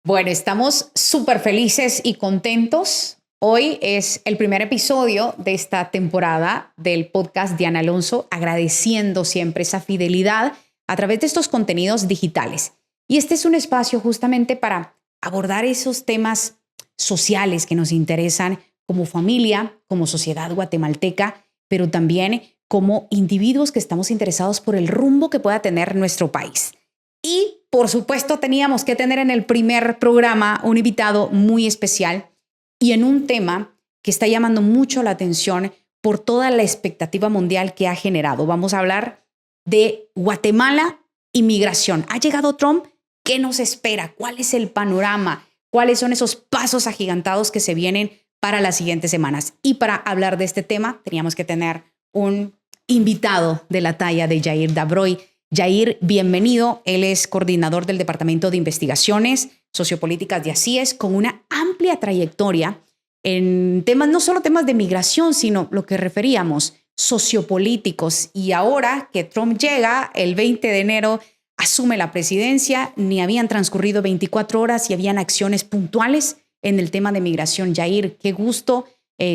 Bueno, estamos súper felices y contentos. Hoy es el primer episodio de esta temporada del podcast Diana Alonso, agradeciendo siempre esa fidelidad a través de estos contenidos digitales. Y este es un espacio justamente para abordar esos temas sociales que nos interesan como familia, como sociedad guatemalteca, pero también como individuos que estamos interesados por el rumbo que pueda tener nuestro país. Y, por supuesto, teníamos que tener en el primer programa un invitado muy especial y en un tema que está llamando mucho la atención por toda la expectativa mundial que ha generado. Vamos a hablar de Guatemala y migración. ¿Ha llegado Trump? ¿Qué nos espera? ¿Cuál es el panorama? ¿Cuáles son esos pasos agigantados que se vienen para las siguientes semanas? Y para hablar de este tema, teníamos que tener un invitado de la talla de Yair Dabroy. Yair, bienvenido. Él es coordinador del Departamento de Investigaciones Sociopolíticas de ACIES, con una amplia trayectoria en temas, no solo temas de migración, sino lo que referíamos, sociopolíticos. Y ahora que Trump llega, el 20 de enero, asume la presidencia, ni habían transcurrido 24 horas y habían acciones puntuales en el tema de migración. Yair, qué gusto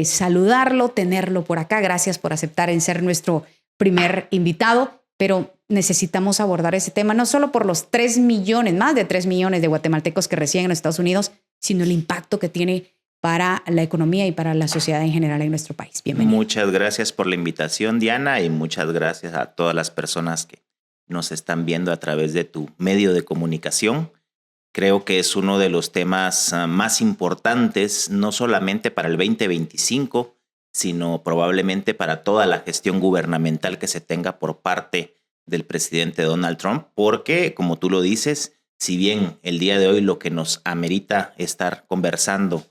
saludarlo, tenerlo por acá. Gracias por aceptar en ser nuestro primer invitado, pero necesitamos abordar ese tema no solo por los 3 millones, más de 3 millones de guatemaltecos que residen en Estados Unidos, sino el impacto que tiene para la economía y para la sociedad en general en nuestro país. Bienvenido. Muchas gracias por la invitación, Diana, y muchas gracias a todas las personas que nos están viendo a través de tu medio de comunicación. Creo que es uno de los temas más importantes, no solamente para el 2025, sino probablemente para toda la gestión gubernamental que se tenga por parte del presidente Donald Trump, porque, como tú lo dices, si bien el día de hoy lo que nos amerita estar conversando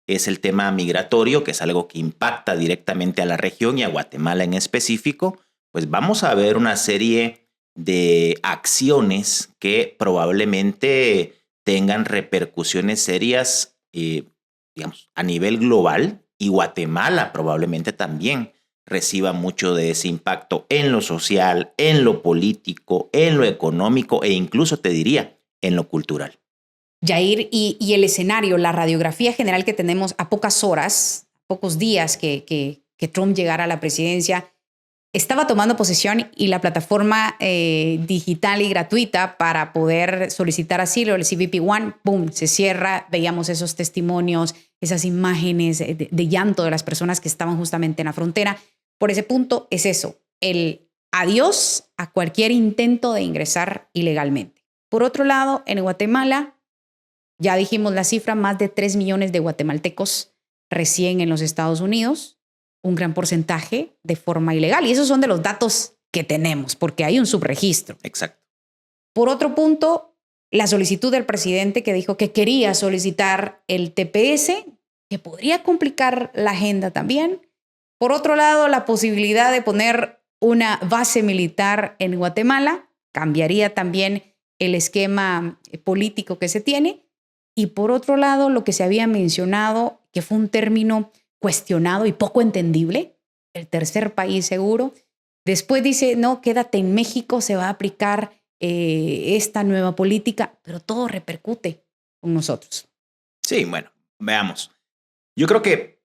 es el tema migratorio, que es algo que impacta directamente a la región y a Guatemala en específico, pues vamos a ver una serie de acciones que probablemente tengan repercusiones serias, digamos, a nivel global, y Guatemala probablemente también reciba mucho de ese impacto en lo social, en lo político, en lo económico e incluso, te diría, en lo cultural. Yair, y el escenario, la radiografía general que tenemos a pocas horas, pocos días que Trump llegara a la presidencia, estaba tomando posesión y la plataforma digital y gratuita para poder solicitar asilo, el CBP One, ¡boom!, se cierra. Veíamos esos testimonios, esas imágenes de llanto de las personas que estaban justamente en la frontera. Por ese punto es eso, el adiós a cualquier intento de ingresar ilegalmente. Por otro lado, en Guatemala, ya dijimos la cifra, más de 3 millones de guatemaltecos residen en los Estados Unidos, un gran porcentaje de forma ilegal. Y esos son de los datos que tenemos, porque hay un subregistro. Exacto. Por otro punto, la solicitud del presidente que dijo que quería solicitar el TPS, que podría complicar la agenda también. Por otro lado, la posibilidad de poner una base militar en Guatemala cambiaría también el esquema político que se tiene. Y por otro lado, lo que se había mencionado, que fue un término cuestionado y poco entendible, el tercer país seguro. Después dice, no, quédate en México, se va a aplicar esta nueva política, pero todo repercute con nosotros. Sí, bueno, veamos. Yo creo que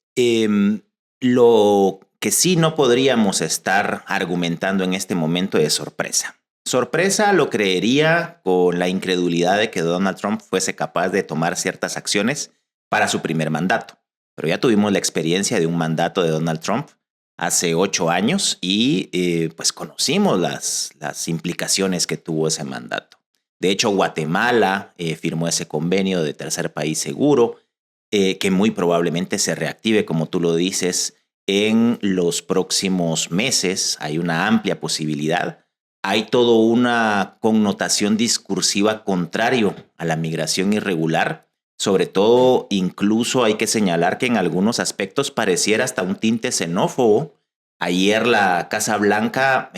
lo que sí no podríamos estar argumentando en este momento es sorpresa. Sorpresa lo creería con la incredulidad de que Donald Trump fuese capaz de tomar ciertas acciones para su primer mandato. Pero ya tuvimos la experiencia de un mandato de Donald Trump hace 8 años y pues conocimos las implicaciones que tuvo ese mandato. De hecho, Guatemala firmó ese convenio de tercer país seguro, que muy probablemente se reactive, como tú lo dices, en los próximos meses. Hay una amplia posibilidad. Hay toda una connotación discursiva contrario a la migración irregular. Sobre todo, incluso hay que señalar que en algunos aspectos pareciera hasta un tinte xenófobo. Ayer la Casa Blanca,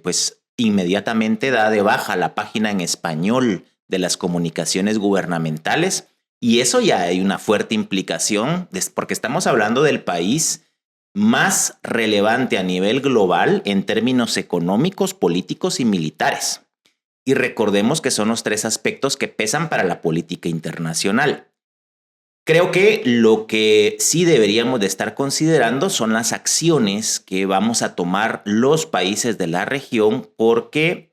pues inmediatamente da de baja la página en español de las comunicaciones gubernamentales, y eso ya hay una fuerte implicación, porque estamos hablando del país más relevante a nivel global en términos económicos, políticos y militares. Y recordemos que son los 3 aspectos que pesan para la política internacional. Creo que lo que sí deberíamos de estar considerando son las acciones que vamos a tomar los países de la región, porque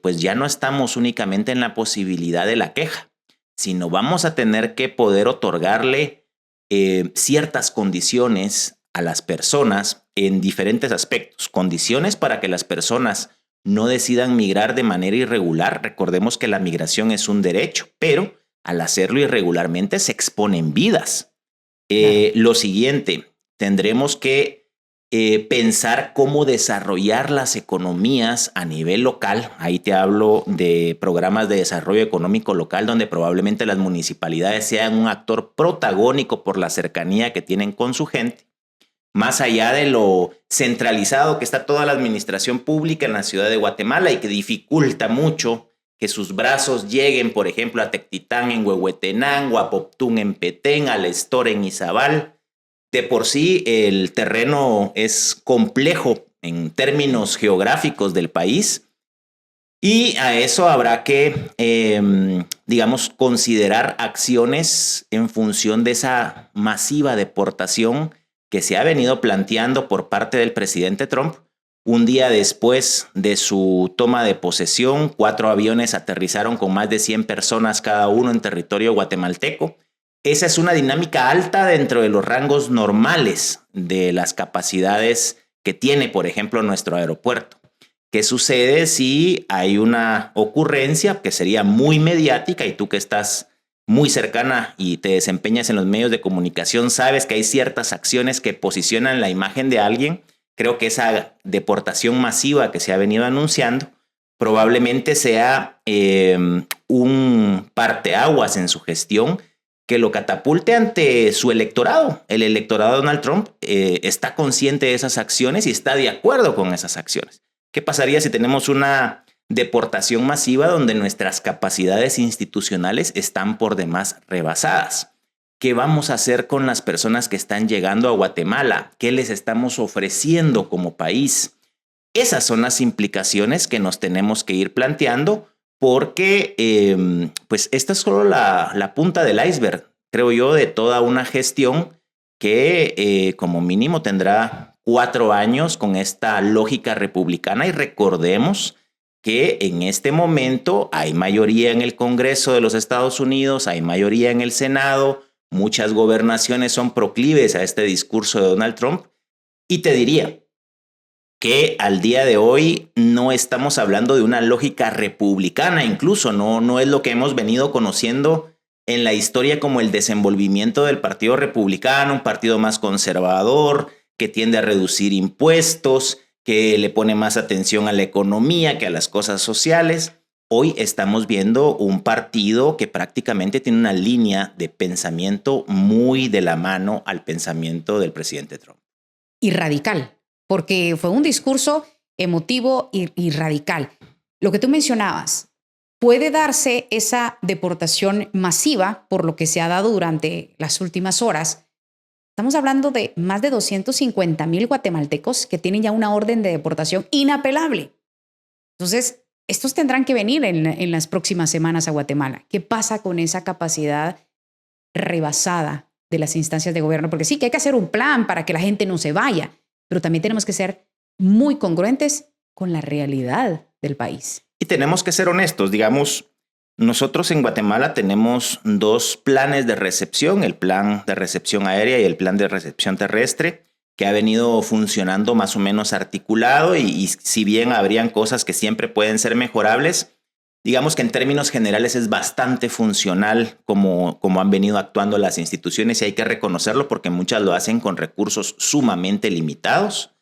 pues ya no estamos únicamente en la posibilidad de la queja, sino vamos a tener que poder otorgarle ciertas condiciones a las personas en diferentes aspectos. Condiciones para que las personas no decidan migrar de manera irregular. Recordemos que la migración es un derecho, pero al hacerlo irregularmente se exponen vidas. Claro. Lo siguiente, tendremos que pensar cómo desarrollar las economías a nivel local. Ahí te hablo de programas de desarrollo económico local, donde probablemente las municipalidades sean un actor protagónico por la cercanía que tienen con su gente. Más allá de lo centralizado que está toda la administración pública en la ciudad de Guatemala y que dificulta mucho que sus brazos lleguen, por ejemplo, a Tectitán en Huehuetenango, a Poptún en Petén, al Estor en Izabal. De por sí, el terreno es complejo en términos geográficos del país y a eso habrá que, digamos, considerar acciones en función de esa masiva deportación que se ha venido planteando por parte del presidente Trump. Un día después de su toma de posesión, 4 aviones aterrizaron con más de 100 personas cada uno en territorio guatemalteco. Esa es una dinámica alta dentro de los rangos normales de las capacidades que tiene, por ejemplo, nuestro aeropuerto. ¿Qué sucede si hay una ocurrencia que sería muy mediática y tú que estás muy cercana y te desempeñas en los medios de comunicación sabes que hay ciertas acciones que posicionan la imagen de alguien? Creo que esa deportación masiva que se ha venido anunciando probablemente sea un parteaguas en su gestión que lo catapulte ante su electorado. El electorado de Donald Trump está consciente de esas acciones y está de acuerdo con esas acciones. ¿Qué pasaría si tenemos una deportación masiva donde nuestras capacidades institucionales están por demás rebasadas? ¿Qué vamos a hacer con las personas que están llegando a Guatemala? ¿Qué les estamos ofreciendo como país? Esas son las implicaciones que nos tenemos que ir planteando porque pues esta es solo la punta del iceberg, creo yo, de toda una gestión que como mínimo tendrá 4 años con esta lógica republicana. Y recordemos que en este momento hay mayoría en el Congreso de los Estados Unidos, hay mayoría en el Senado. Muchas gobernaciones son proclives a este discurso de Donald Trump y te diría que al día de hoy no estamos hablando de una lógica republicana, incluso no es lo que hemos venido conociendo en la historia como el desenvolvimiento del Partido Republicano, un partido más conservador que tiende a reducir impuestos, que le pone más atención a la economía que a las cosas sociales. Hoy estamos viendo un partido que prácticamente tiene una línea de pensamiento muy de la mano al pensamiento del presidente Trump. Y radical, porque fue un discurso emotivo y radical. Lo que tú mencionabas, puede darse esa deportación masiva por lo que se ha dado durante las últimas horas. Estamos hablando de más de 250,000 guatemaltecos que tienen ya una orden de deportación inapelable. Entonces, estos tendrán que venir en las próximas semanas a Guatemala. ¿Qué pasa con esa capacidad rebasada de las instancias de gobierno? Porque sí que hay que hacer un plan para que la gente no se vaya, pero también tenemos que ser muy congruentes con la realidad del país. Y tenemos que ser honestos, digamos, nosotros en Guatemala tenemos 2 planes de recepción, el plan de recepción aérea y el plan de recepción terrestre, que ha venido funcionando más o menos articulado y si bien habrían cosas que siempre pueden ser mejorables, digamos que en términos generales es bastante funcional como han venido actuando las instituciones y hay que reconocerlo porque muchas lo hacen con recursos sumamente limitados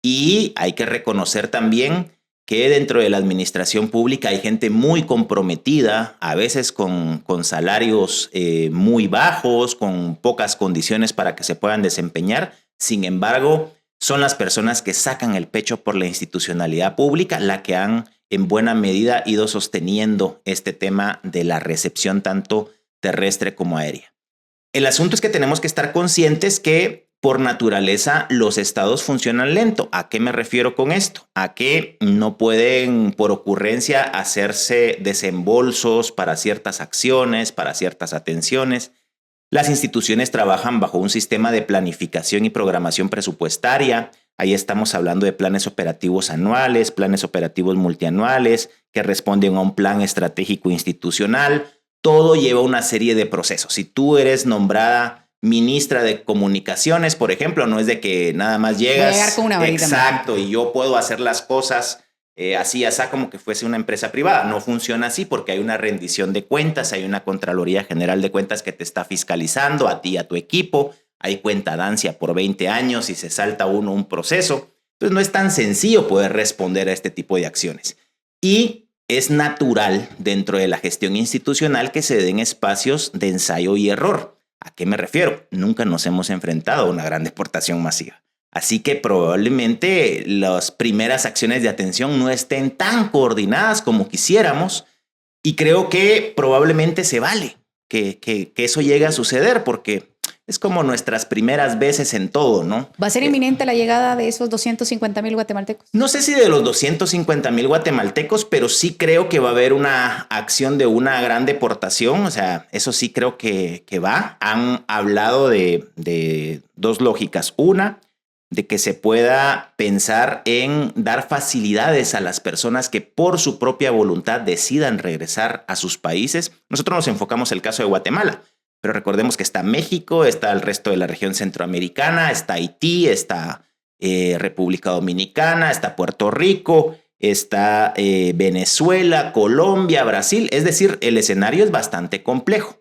y hay que reconocer también que dentro de la administración pública hay gente muy comprometida, a veces con salarios muy bajos, con pocas condiciones para que se puedan desempeñar. Sin embargo, son las personas que sacan el pecho por la institucionalidad pública la que han en buena medida ido sosteniendo este tema de la recepción tanto terrestre como aérea. El asunto es que tenemos que estar conscientes que por naturaleza los estados funcionan lento. ¿A qué me refiero con esto? A que no pueden por ocurrencia hacerse desembolsos para ciertas acciones, para ciertas atenciones. Las instituciones trabajan bajo un sistema de planificación y programación presupuestaria. Ahí estamos hablando de planes operativos anuales, planes operativos multianuales, que responden a un plan estratégico institucional. Todo lleva una serie de procesos. Si tú eres nombrada ministra de Comunicaciones, por ejemplo, no es de que nada más llegas. Voy a llegar con una varita. Exacto, y yo puedo hacer las cosas así como que fuese una empresa privada. No funciona así porque hay una rendición de cuentas, hay una Contraloría General de Cuentas que te está fiscalizando a ti y a tu equipo, hay cuentadancia por 20 años y se salta uno un proceso. Entonces no es tan sencillo poder responder a este tipo de acciones. Y es natural dentro de la gestión institucional que se den espacios de ensayo y error. ¿A qué me refiero? Nunca nos hemos enfrentado a una gran deportación masiva. Así que probablemente las primeras acciones de atención no estén tan coordinadas como quisiéramos y creo que probablemente se vale que eso llegue a suceder porque es como nuestras primeras veces en todo, ¿no? ¿Va a ser inminente la llegada de esos 250,000 guatemaltecos? No sé si de los 250,000 guatemaltecos, pero sí creo que va a haber una acción de una gran deportación. O sea, eso sí creo que va. Han hablado de dos lógicas. Una, de que se pueda pensar en dar facilidades a las personas que por su propia voluntad decidan regresar a sus países. Nosotros nos enfocamos en el caso de Guatemala, pero recordemos que está México, está el resto de la región centroamericana, está Haití, está República Dominicana, está Puerto Rico, está Venezuela, Colombia, Brasil. Es decir, el escenario es bastante complejo.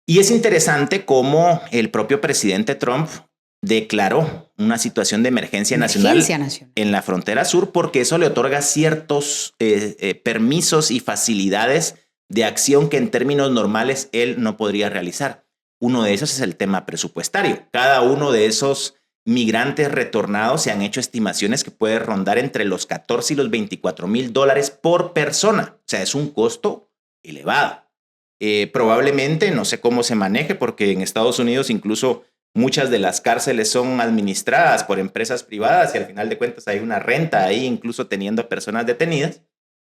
Y es interesante cómo el propio presidente Trump declaró una situación de emergencia nacional en la frontera sur porque eso le otorga ciertos permisos y facilidades de acción que en términos normales él no podría realizar. Uno de esos es el tema presupuestario. Cada uno de esos migrantes retornados se han hecho estimaciones que puede rondar entre los 14 y los 24,000 dólares por persona. O sea, es un costo elevado. Probablemente, no sé cómo se maneje, porque en Estados Unidos incluso muchas de las cárceles son administradas por empresas privadas y al final de cuentas hay una renta ahí, incluso teniendo personas detenidas.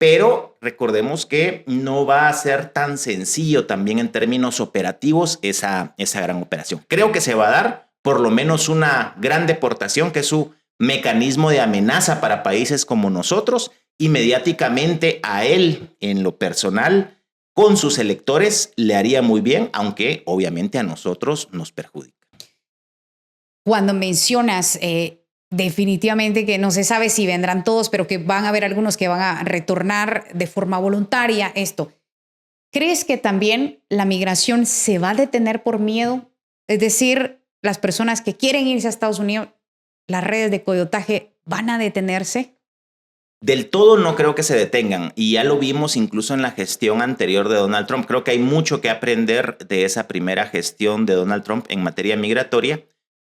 Pero recordemos que no va a ser tan sencillo también en términos operativos esa gran operación. Creo que se va a dar por lo menos una gran deportación, que es su mecanismo de amenaza para países como nosotros, y mediáticamente a él en lo personal, con sus electores, le haría muy bien, aunque obviamente a nosotros nos perjudica. Cuando mencionas definitivamente que no se sabe si vendrán todos, pero que van a haber algunos que van a retornar de forma voluntaria, esto, ¿crees que también la migración se va a detener por miedo? Es decir, las personas que quieren irse a Estados Unidos, las redes de coyotaje van a detenerse. Del todo no creo que se detengan y ya lo vimos incluso en la gestión anterior de Donald Trump. Creo que hay mucho que aprender de esa primera gestión de Donald Trump en materia migratoria,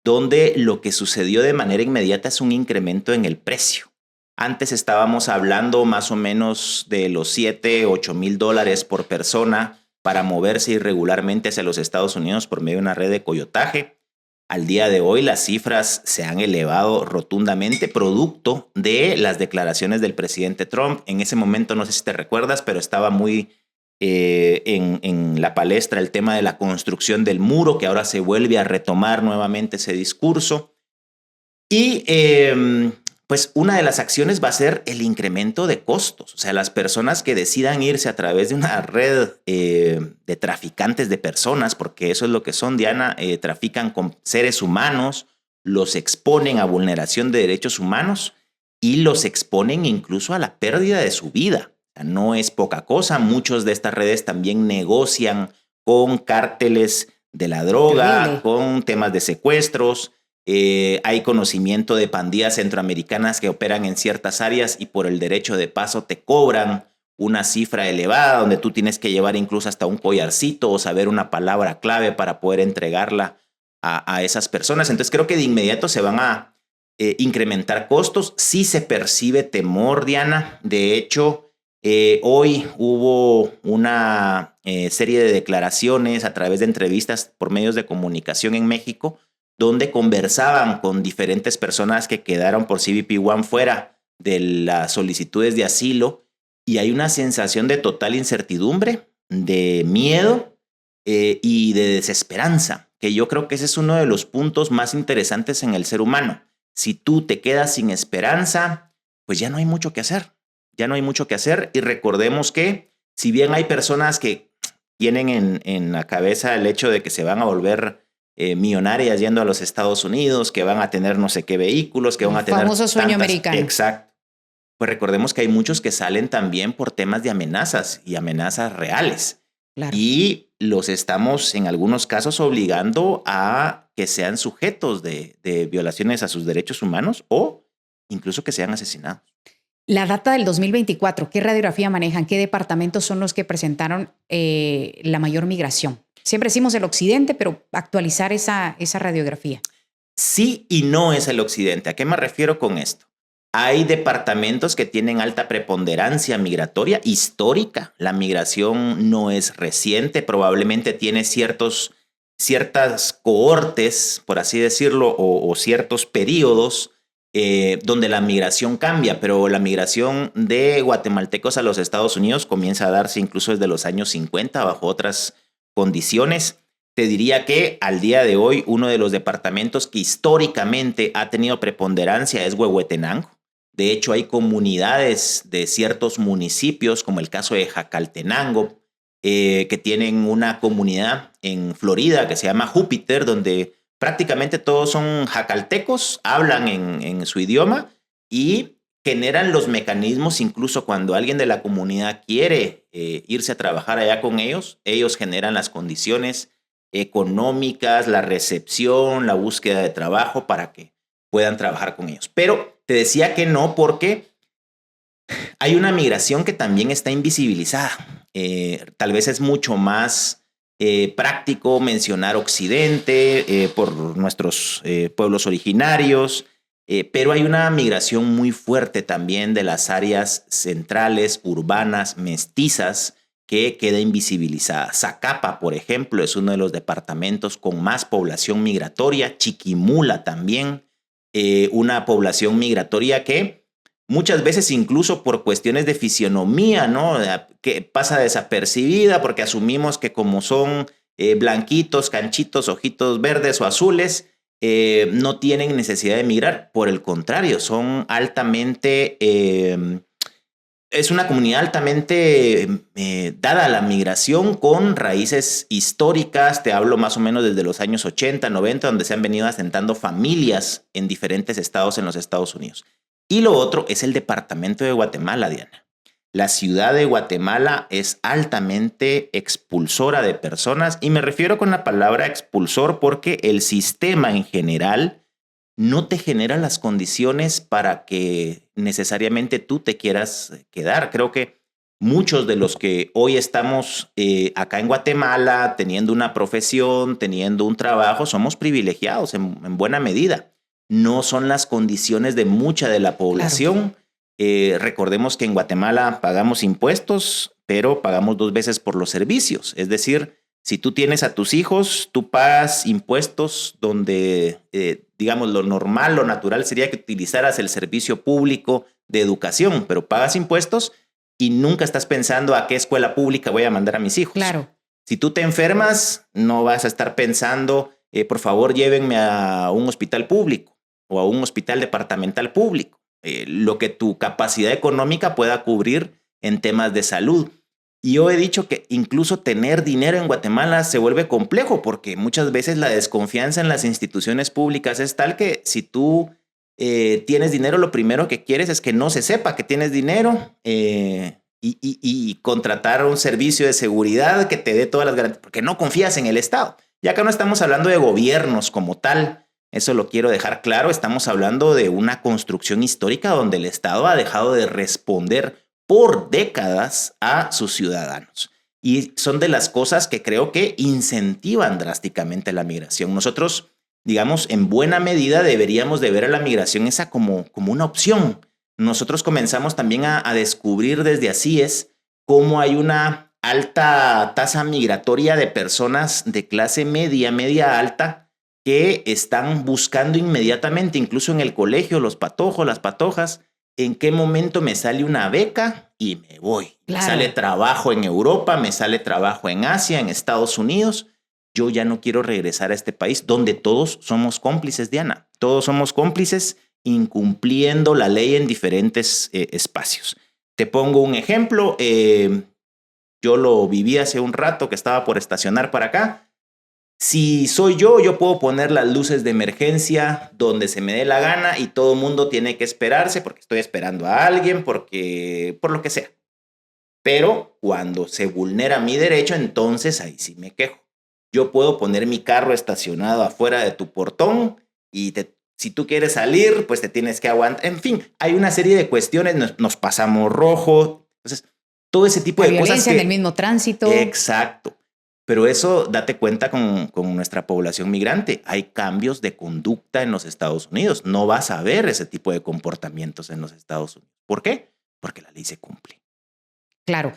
donde lo que sucedió de manera inmediata es un incremento en el precio. Antes estábamos hablando más o menos de los 7, 8 mil dólares por persona para moverse irregularmente hacia los Estados Unidos por medio de una red de coyotaje. Al día de hoy las cifras se han elevado rotundamente producto de las declaraciones del presidente Trump. En ese momento, no sé si te recuerdas, pero estaba muy en la palestra el tema de la construcción del muro, que ahora se vuelve a retomar nuevamente ese discurso. Y pues una de las acciones va a ser el incremento de costos. O sea, las personas que decidan irse a través de una red de traficantes de personas, porque eso es lo que son, Diana, trafican con seres humanos, los exponen a vulneración de derechos humanos y los exponen incluso a la pérdida de su vida. O sea, no es poca cosa. Muchos de estas redes también negocian con cárteles de la droga, Terrible. con temas de secuestros. Hay conocimiento de pandillas centroamericanas que operan en ciertas áreas y por el derecho de paso te cobran una cifra elevada donde tú tienes que llevar incluso hasta un collarcito o saber una palabra clave para poder entregarla a esas personas. Entonces creo que de inmediato se van a incrementar costos. Sí se percibe temor, Diana. De hecho, hoy hubo una serie de declaraciones a través de entrevistas por medios de comunicación en México donde conversaban con diferentes personas que quedaron por CBP One fuera de las solicitudes de asilo, y hay una sensación de total incertidumbre, de miedo y de desesperanza, que yo creo que ese es uno de los puntos más interesantes en el ser humano. Si tú te quedas sin esperanza, pues ya no hay mucho que hacer. Ya no hay mucho que hacer, y recordemos que si bien hay personas que tienen en la cabeza el hecho de que se van a volver millonarias yendo a los Estados Unidos, que van a tener no sé qué vehículos, que van a tener famoso sueño americano. Exacto. Pues recordemos que hay muchos que salen también por temas de amenazas y amenazas reales. Claro. Y los estamos en algunos casos obligando a que sean sujetos de violaciones a sus derechos humanos o incluso que sean asesinados. La data del 2024, ¿qué radiografía manejan? ¿Qué departamentos son los que presentaron la mayor migración? Siempre decimos el occidente, pero actualizar esa radiografía. Sí y no es el occidente. ¿A qué me refiero con esto? Hay departamentos que tienen alta preponderancia migratoria histórica. La migración no es reciente, probablemente tiene ciertas cohortes, por así decirlo, o ciertos periodos donde la migración cambia, pero la migración de guatemaltecos a los Estados Unidos comienza a darse incluso desde los años 50 bajo otras condiciones. Te diría que al día de hoy uno de los departamentos que históricamente ha tenido preponderancia es Huehuetenango. De hecho, hay comunidades de ciertos municipios, como el caso de Jacaltenango, que tienen una comunidad en Florida que se llama Júpiter, donde prácticamente todos son jacaltecos, hablan en su idioma y generan los mecanismos. Incluso cuando alguien de la comunidad quiere irse a trabajar allá con ellos generan las condiciones económicas, la recepción, la búsqueda de trabajo para que puedan trabajar con ellos. Pero te decía que no, porque hay una migración que también está invisibilizada. Tal vez es mucho más práctico mencionar Occidente por nuestros pueblos originarios, pero hay una migración muy fuerte también de las áreas centrales, urbanas, mestizas, que queda invisibilizada. Zacapa, por ejemplo, es uno de los departamentos con más población migratoria. Chiquimula también, una población migratoria que muchas veces incluso por cuestiones de fisionomía, ¿no? Que pasa desapercibida porque asumimos que como son blanquitos, canchitos, ojitos verdes o azules, no tienen necesidad de migrar. Por el contrario, son altamente... es una comunidad altamente dada a la migración, con raíces históricas. Te hablo más o menos desde los años 80, 90, donde se han venido asentando familias en diferentes estados en los Estados Unidos. Y lo otro es el departamento de Guatemala, Diana. La ciudad de Guatemala es altamente expulsora de personas, y me refiero con la palabra expulsor porque el sistema en general no te genera las condiciones para que necesariamente tú te quieras quedar. Creo que muchos de los que hoy estamos acá en Guatemala, teniendo una profesión, teniendo un trabajo, somos privilegiados en buena medida. No son las condiciones de mucha de la población. Claro. Recordemos que en Guatemala pagamos impuestos, pero pagamos 2 veces por los servicios. Es decir, si tú tienes a tus hijos, tú pagas impuestos donde, digamos, lo normal, lo natural sería que utilizaras el servicio público de educación, pero pagas impuestos y nunca estás pensando a qué escuela pública voy a mandar a mis hijos. Claro. Si tú te enfermas, no vas a estar pensando, por favor, llévenme a un hospital público o a un hospital departamental público. Lo que tu capacidad económica pueda cubrir en temas de salud. Y yo he dicho que incluso tener dinero en Guatemala se vuelve complejo, porque muchas veces la desconfianza en las instituciones públicas es tal que si tú tienes dinero, lo primero que quieres es que no se sepa que tienes dinero y contratar un servicio de seguridad que te dé todas las garantías, porque no confías en el Estado. Y acá no estamos hablando de gobiernos como tal, eso lo quiero dejar claro. Estamos hablando de una construcción histórica donde el Estado ha dejado de responder por décadas a sus ciudadanos. Y son de las cosas que creo que incentivan drásticamente la migración. Nosotros, digamos, en buena medida deberíamos de ver a la migración esa como una opción. Nosotros comenzamos también a descubrir desde ACIES cómo hay una alta tasa migratoria de personas de clase media, media alta, que están buscando inmediatamente, incluso en el colegio, los patojos, las patojas, en qué momento me sale una beca y me voy. Claro. Me sale trabajo en Europa, me sale trabajo en Asia, en Estados Unidos. Yo ya no quiero regresar a este país donde todos somos cómplices, Diana. Todos somos cómplices incumpliendo la ley en diferentes espacios. Te pongo un ejemplo. Yo lo viví hace un rato que estaba por estacionar para acá. Si soy yo puedo poner las luces de emergencia donde se me dé la gana y todo el mundo tiene que esperarse porque estoy esperando a alguien, por lo que sea. Pero cuando se vulnera mi derecho, entonces ahí sí me quejo. Yo puedo poner mi carro estacionado afuera de tu portón y si tú quieres salir, pues te tienes que aguantar. En fin, hay una serie de cuestiones, nos pasamos rojo. Entonces, todo ese tipo de cosas. Violencia en el mismo tránsito. Exacto. Pero eso, date cuenta con nuestra población migrante. Hay cambios de conducta en los Estados Unidos. No vas a ver ese tipo de comportamientos en los Estados Unidos. ¿Por qué? Porque la ley se cumple. Claro.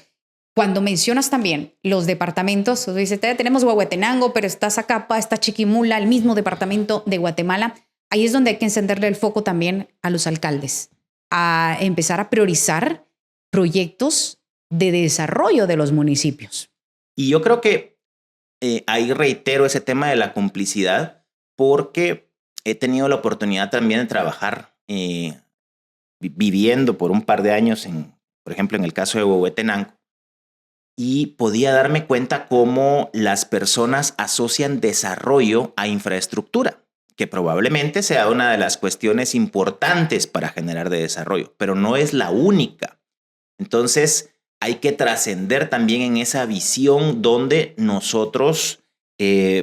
Cuando mencionas también los departamentos, tú dices, tenemos Huehuetenango, pero está Zacapa, está Chiquimula, el mismo departamento de Guatemala. Ahí es donde hay que encenderle el foco también a los alcaldes, a empezar a priorizar proyectos de desarrollo de los municipios. Y yo creo que ahí reitero ese tema de la complicidad porque he tenido la oportunidad también de trabajar viviendo por un par de años, por ejemplo, en el caso de Huehuetenango, y podía darme cuenta cómo las personas asocian desarrollo a infraestructura, que probablemente sea una de las cuestiones importantes para generar de desarrollo, pero no es la única. Entonces, hay que trascender también en esa visión donde nosotros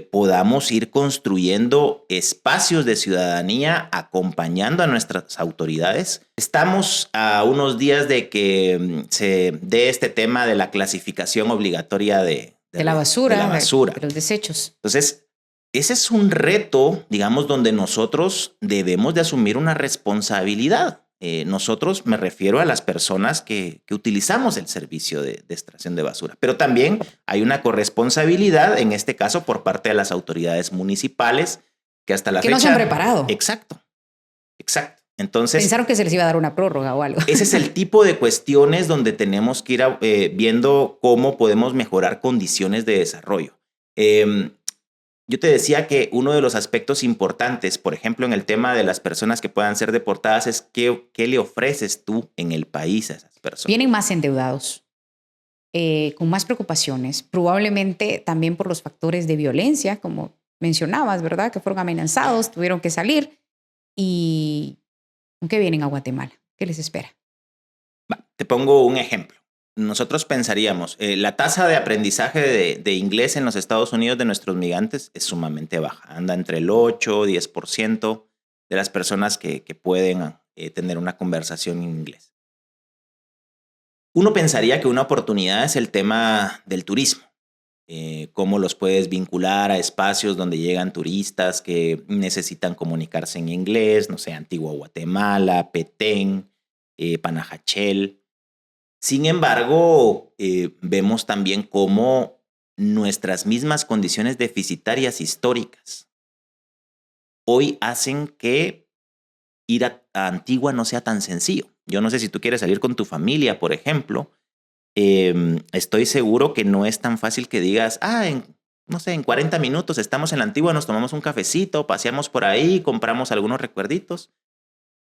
podamos ir construyendo espacios de ciudadanía acompañando a nuestras autoridades. Estamos a unos días de que se dé este tema de la clasificación obligatoria de la basura, de los desechos. Entonces, ese es un reto, digamos, donde nosotros debemos de asumir una responsabilidad. Nosotros, me refiero a las personas que utilizamos el servicio de extracción de basura, pero también hay una corresponsabilidad, en este caso, por parte de las autoridades municipales, que hasta la fecha... Que no se han preparado. Exacto. Entonces... Pensaron que se les iba a dar una prórroga o algo. Ese es el tipo de cuestiones donde tenemos que ir viendo cómo podemos mejorar condiciones de desarrollo. Yo te decía que uno de los aspectos importantes, por ejemplo, en el tema de las personas que puedan ser deportadas, es qué le ofreces tú en el país a esas personas. Vienen más endeudados, con más preocupaciones, probablemente también por los factores de violencia, como mencionabas, ¿verdad? Que fueron amenazados, tuvieron que salir. ¿Y con qué vienen a Guatemala? ¿Qué les espera? Te pongo un ejemplo. Nosotros pensaríamos, la tasa de aprendizaje de inglés en los Estados Unidos de nuestros migrantes es sumamente baja. Anda entre el 8 y 10% de las personas que pueden tener una conversación en inglés. Uno pensaría que una oportunidad es el tema del turismo. Cómo los puedes vincular a espacios donde llegan turistas que necesitan comunicarse en inglés, no sé, Antigua Guatemala, Petén, Panajachel. Sin embargo, vemos también cómo nuestras mismas condiciones deficitarias históricas hoy hacen que ir a Antigua no sea tan sencillo. Yo no sé si tú quieres salir con tu familia, por ejemplo. Estoy seguro que no es tan fácil que digas, en 40 minutos estamos en la Antigua, nos tomamos un cafecito, paseamos por ahí, compramos algunos recuerditos.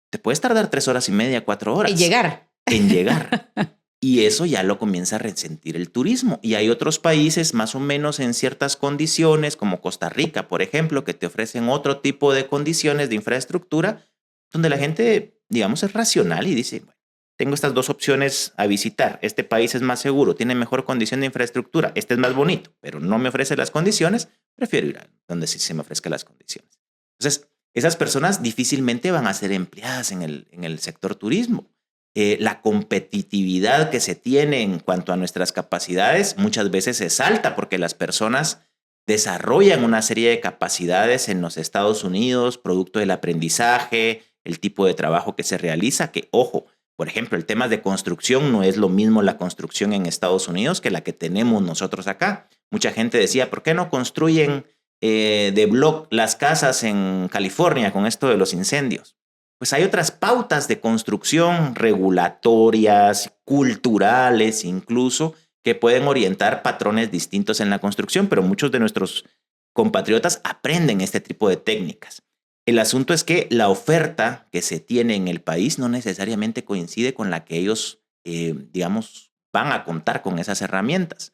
Te puedes tardar 3 horas y media, 4 horas. En llegar. Y eso ya lo comienza a resentir el turismo. Y hay otros países más o menos en ciertas condiciones, como Costa Rica, por ejemplo, que te ofrecen otro tipo de condiciones de infraestructura, donde la gente, digamos, es racional y dice, bueno, tengo estas dos opciones a visitar. Este país es más seguro, tiene mejor condición de infraestructura, este es más bonito, pero no me ofrece las condiciones, prefiero ir a donde sí se me ofrezcan las condiciones. Entonces, esas personas difícilmente van a ser empleadas en el sector turismo. La competitividad que se tiene en cuanto a nuestras capacidades muchas veces es alta porque las personas desarrollan una serie de capacidades en los Estados Unidos, producto del aprendizaje, el tipo de trabajo que se realiza, que, ojo, por ejemplo, el tema de construcción no es lo mismo la construcción en Estados Unidos que la que tenemos nosotros acá. Mucha gente decía, ¿por qué no construyen las casas en California con esto de los incendios. Pues hay otras pautas de construcción regulatorias, culturales incluso, que pueden orientar patrones distintos en la construcción, pero muchos de nuestros compatriotas aprenden este tipo de técnicas. El asunto es que la oferta que se tiene en el país no necesariamente coincide con la que ellos, digamos, van a contar con esas herramientas.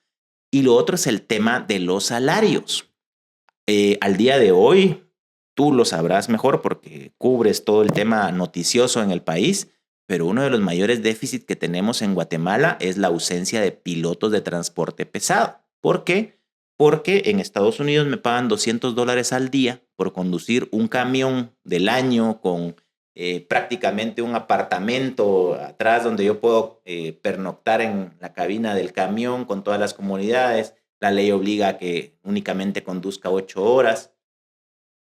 Y lo otro es el tema de los salarios. Al día de hoy, tú lo sabrás mejor porque cubres todo el tema noticioso en el país, pero uno de los mayores déficits que tenemos en Guatemala es la ausencia de pilotos de transporte pesado. ¿Por qué? Porque en Estados Unidos me pagan $200 al día por conducir un camión del año con prácticamente un apartamento atrás donde yo puedo pernoctar en la cabina del camión con todas las comodidades. La ley obliga a que únicamente conduzca 8 horas.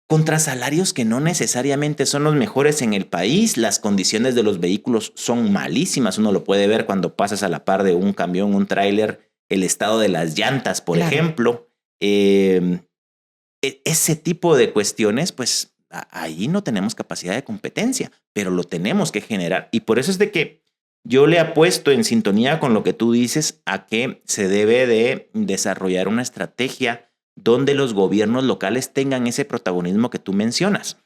Contra salarios que no necesariamente son los mejores en el país, las condiciones de los vehículos son malísimas. Uno lo puede ver cuando pasas a la par de un camión, un tráiler, el estado de las llantas, por ejemplo. Ese tipo de cuestiones, pues ahí no tenemos capacidad de competencia, pero lo tenemos que generar. Y por eso es de que yo le apuesto en sintonía con lo que tú dices a que se debe de desarrollar una estrategia donde los gobiernos locales tengan ese protagonismo que tú mencionas.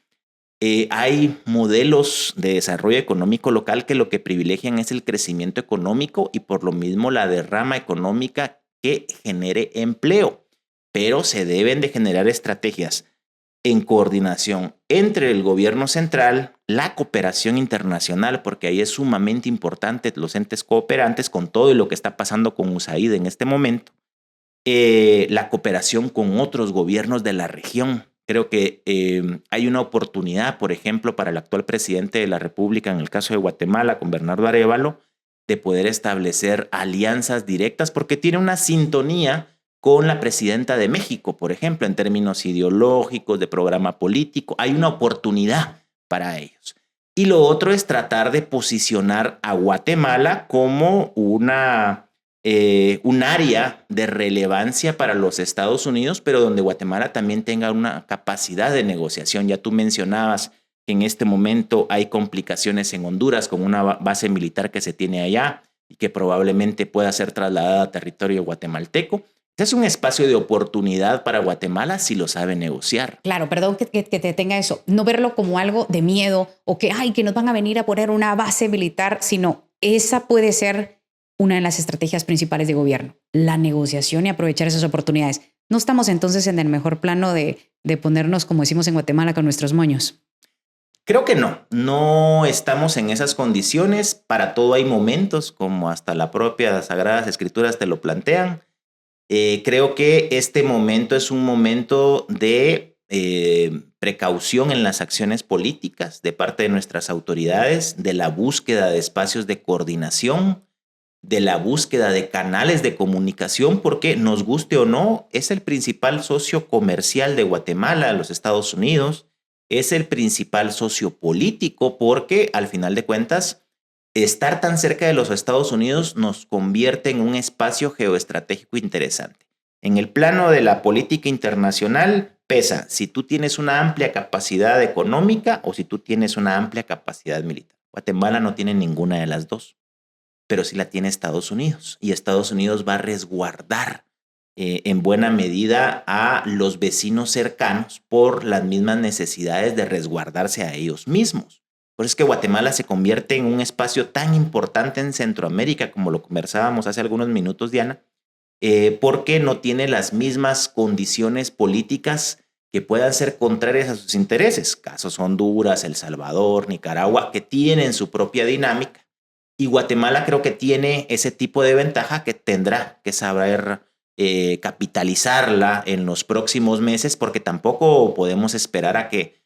Hay modelos de desarrollo económico local que lo que privilegian es el crecimiento económico y por lo mismo la derrama económica que genere empleo, pero se deben de generar estrategias en coordinación entre el gobierno central, la cooperación internacional, porque ahí es sumamente importante los entes cooperantes con todo y lo que está pasando con USAID en este momento, la cooperación con otros gobiernos de la región. Creo que hay una oportunidad, por ejemplo, para el actual presidente de la República, en el caso de Guatemala, con Bernardo Arévalo, de poder establecer alianzas directas porque tiene una sintonía con la presidenta de México, por ejemplo, en términos ideológicos, de programa político. Hay una oportunidad para ellos. Y lo otro es tratar de posicionar a Guatemala como un área de relevancia para los Estados Unidos, pero donde Guatemala también tenga una capacidad de negociación. Ya tú mencionabas que en este momento hay complicaciones en Honduras con una base militar que se tiene allá y que probablemente pueda ser trasladada a territorio guatemalteco. Es un espacio de oportunidad para Guatemala si lo sabe negociar. Claro, perdón que te tenga eso. No verlo como algo de miedo o que nos van a venir a poner una base militar, sino esa puede ser una de las estrategias principales de gobierno, la negociación y aprovechar esas oportunidades. No estamos entonces en el mejor plano de ponernos, como decimos en Guatemala, con nuestros moños. Creo que no estamos en esas condiciones. Para todo hay momentos, como hasta la propia Sagradas Escrituras te lo plantean. Creo que este momento es un momento de precaución en las acciones políticas de parte de nuestras autoridades, de la búsqueda de espacios de coordinación, de la búsqueda de canales de comunicación, porque nos guste o no, es el principal socio comercial de Guatemala, los Estados Unidos, es el principal socio político, porque al final de cuentas, estar tan cerca de los Estados Unidos nos convierte en un espacio geoestratégico interesante. En el plano de la política internacional pesa si tú tienes una amplia capacidad económica o si tú tienes una amplia capacidad militar. Guatemala no tiene ninguna de las dos, pero sí la tiene Estados Unidos. Y Estados Unidos va a resguardar en buena medida a los vecinos cercanos por las mismas necesidades de resguardarse a ellos mismos. Por eso es que Guatemala se convierte en un espacio tan importante en Centroamérica, como lo conversábamos hace algunos minutos, Diana, porque no tiene las mismas condiciones políticas que puedan ser contrarias a sus intereses. Casos Honduras, El Salvador, Nicaragua, que tienen su propia dinámica. Y Guatemala creo que tiene ese tipo de ventaja que tendrá que saber capitalizarla en los próximos meses, porque tampoco podemos esperar a que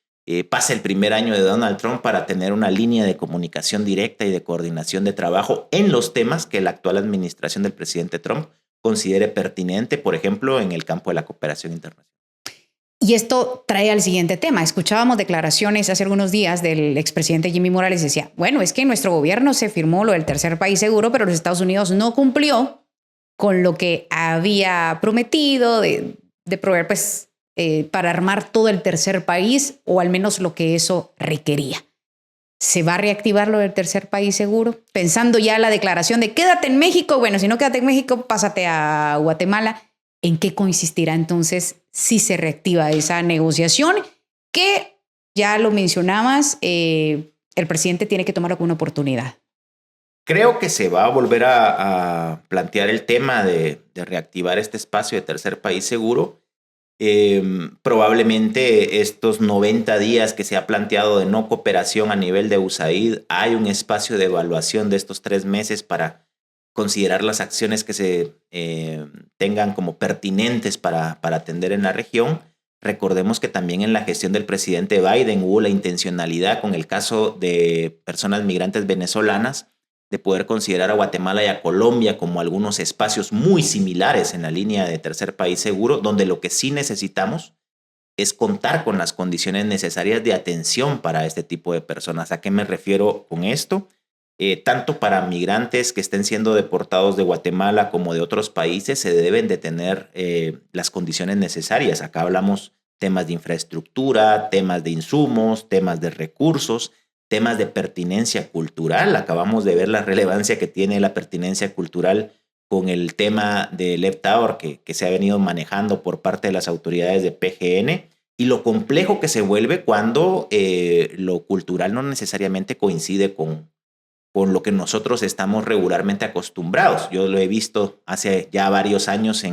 pase el primer año de Donald Trump para tener una línea de comunicación directa y de coordinación de trabajo en los temas que la actual administración del presidente Trump considere pertinente, por ejemplo, en el campo de la cooperación internacional. Y esto trae al siguiente tema. Escuchábamos declaraciones hace algunos días del expresidente Jimmy Morales. Decía, bueno, es que en nuestro gobierno se firmó lo del tercer país seguro, pero los Estados Unidos no cumplió con lo que había prometido de proveer pues para armar todo el tercer país, o al menos lo que eso requería. ¿Se va a reactivar lo del tercer país seguro? Pensando ya la declaración de quédate en México, bueno, si no quédate en México, pásate a Guatemala. ¿En qué consistirá entonces si se reactiva esa negociación? Que ya lo mencionabas, el presidente tiene que tomar alguna oportunidad. Creo que se va a volver a plantear el tema de reactivar este espacio de tercer país seguro. Probablemente estos 90 días que se ha planteado de no cooperación a nivel de USAID, hay un espacio de evaluación de estos 3 meses para considerar las acciones que se tengan como pertinentes para atender en la región. Recordemos que también en la gestión del presidente Biden hubo la intencionalidad con el caso de personas migrantes venezolanas de poder considerar a Guatemala y a Colombia como algunos espacios muy similares en la línea de tercer país seguro, donde lo que sí necesitamos es contar con las condiciones necesarias de atención para este tipo de personas. ¿A qué me refiero con esto? Tanto para migrantes que estén siendo deportados de Guatemala como de otros países, se deben de tener las condiciones necesarias. Acá hablamos temas de infraestructura, temas de insumos, temas de recursos, temas de pertinencia cultural. Acabamos de ver la relevancia que tiene la pertinencia cultural con el tema del EPTAOR que se ha venido manejando por parte de las autoridades de PGN y lo complejo que se vuelve cuando lo cultural no necesariamente coincide con lo que nosotros estamos regularmente acostumbrados. Yo lo he visto hace ya varios años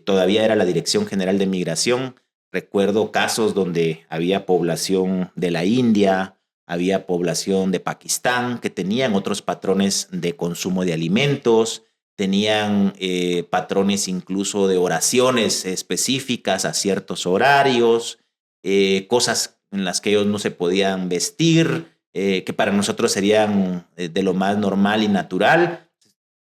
todavía era la Dirección General de Migración. Recuerdo casos donde había población de la India, había población de Pakistán que tenían otros patrones de consumo de alimentos, tenían patrones incluso de oraciones específicas a ciertos horarios, cosas en las que ellos no se podían vestir, que para nosotros serían de lo más normal y natural.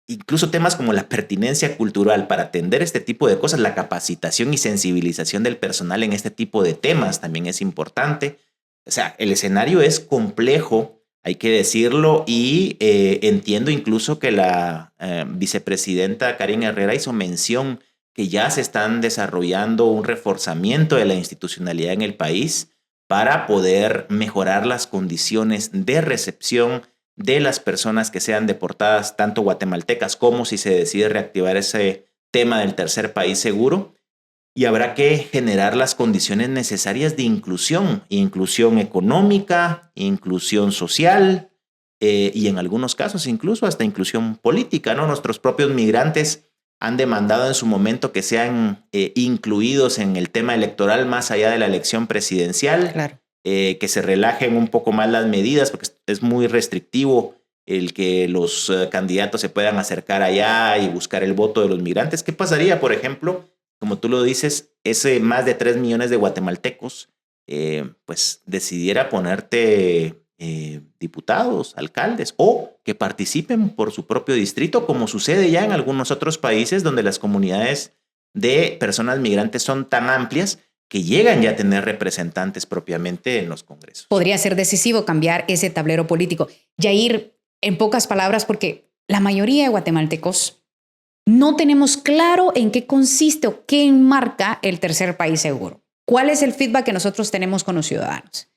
Incluso temas como la pertinencia cultural para atender este tipo de cosas, la capacitación y sensibilización del personal en este tipo de temas también es importante. O sea, el escenario es complejo, hay que decirlo, y entiendo incluso que la vicepresidenta Karen Herrera hizo mención que ya se están desarrollando un reforzamiento de la institucionalidad en el país para poder mejorar las condiciones de recepción de las personas que sean deportadas, tanto guatemaltecas como si se decide reactivar ese tema del tercer país seguro. Y habrá que generar las condiciones necesarias de inclusión económica, inclusión social y en algunos casos incluso hasta inclusión política, ¿no? Nuestros propios migrantes han demandado en su momento que sean incluidos en el tema electoral más allá de la elección presidencial. Claro. Que se relajen un poco más las medidas, porque es muy restrictivo el que los candidatos se puedan acercar allá y buscar el voto de los migrantes. ¿Qué pasaría, por ejemplo, como tú lo dices, ese más de 3 millones de guatemaltecos, pues decidiera ponerte diputados, alcaldes, o que participen por su propio distrito, como sucede ya en algunos otros países donde las comunidades de personas migrantes son tan amplias que llegan ya a tener representantes propiamente en los congresos? Podría ser decisivo cambiar ese tablero político. Yair, en pocas palabras, porque la mayoría de guatemaltecos no tenemos claro en qué consiste o qué enmarca el tercer país seguro. ¿Cuál es el feedback que nosotros tenemos con los ciudadanos?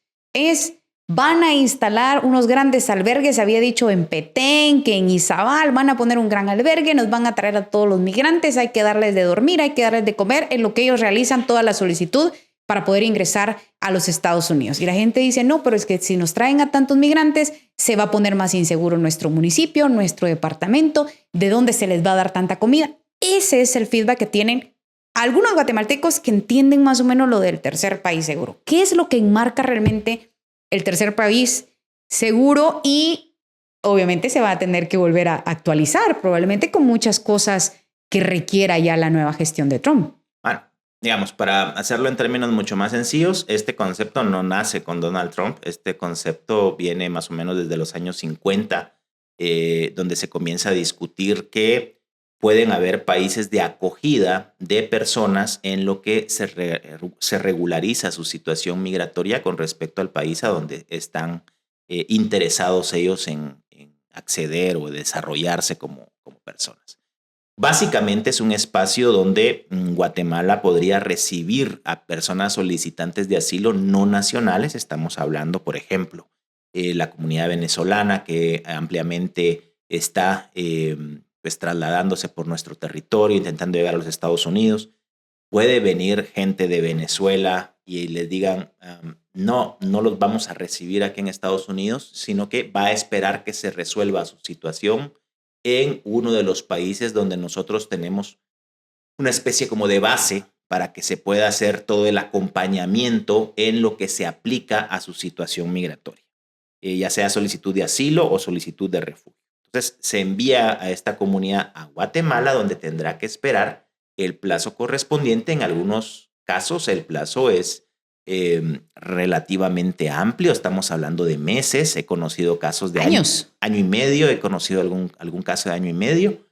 Van a instalar unos grandes albergues, había dicho en Petén, que en Izabal van a poner un gran albergue, nos van a traer a todos los migrantes, hay que darles de dormir, hay que darles de comer, en lo que ellos realizan toda la solicitud para poder ingresar a los Estados Unidos. Y la gente dice, no, pero es que si nos traen a tantos migrantes, se va a poner más inseguro nuestro municipio, nuestro departamento, ¿de dónde se les va a dar tanta comida? Ese es el feedback que tienen algunos guatemaltecos que entienden más o menos lo del tercer país seguro. ¿Qué es lo que enmarca realmente el tercer país seguro? Y obviamente se va a tener que volver a actualizar, probablemente con muchas cosas que requiera ya la nueva gestión de Trump. Bueno, digamos, para hacerlo en términos mucho más sencillos, este concepto no nace con Donald Trump. Este concepto viene más o menos desde los años 50, donde se comienza a discutir que pueden haber países de acogida de personas en lo que se regulariza su situación migratoria con respecto al país a donde están interesados ellos en acceder o desarrollarse como personas. Básicamente es un espacio donde Guatemala podría recibir a personas solicitantes de asilo no nacionales. Estamos hablando, por ejemplo, la comunidad venezolana que ampliamente está pues trasladándose por nuestro territorio, intentando llegar a los Estados Unidos. Puede venir gente de Venezuela y les digan, no, no los vamos a recibir aquí en Estados Unidos, sino que va a esperar que se resuelva su situación en uno de los países donde nosotros tenemos una especie como de base para que se pueda hacer todo el acompañamiento en lo que se aplica a su situación migratoria, ya sea solicitud de asilo o solicitud de refugio. Entonces se envía a esta comunidad a Guatemala, donde tendrá que esperar el plazo correspondiente. En algunos casos el plazo es relativamente amplio, estamos hablando de meses. He conocido casos de años, año y medio, he conocido algún caso de año y medio,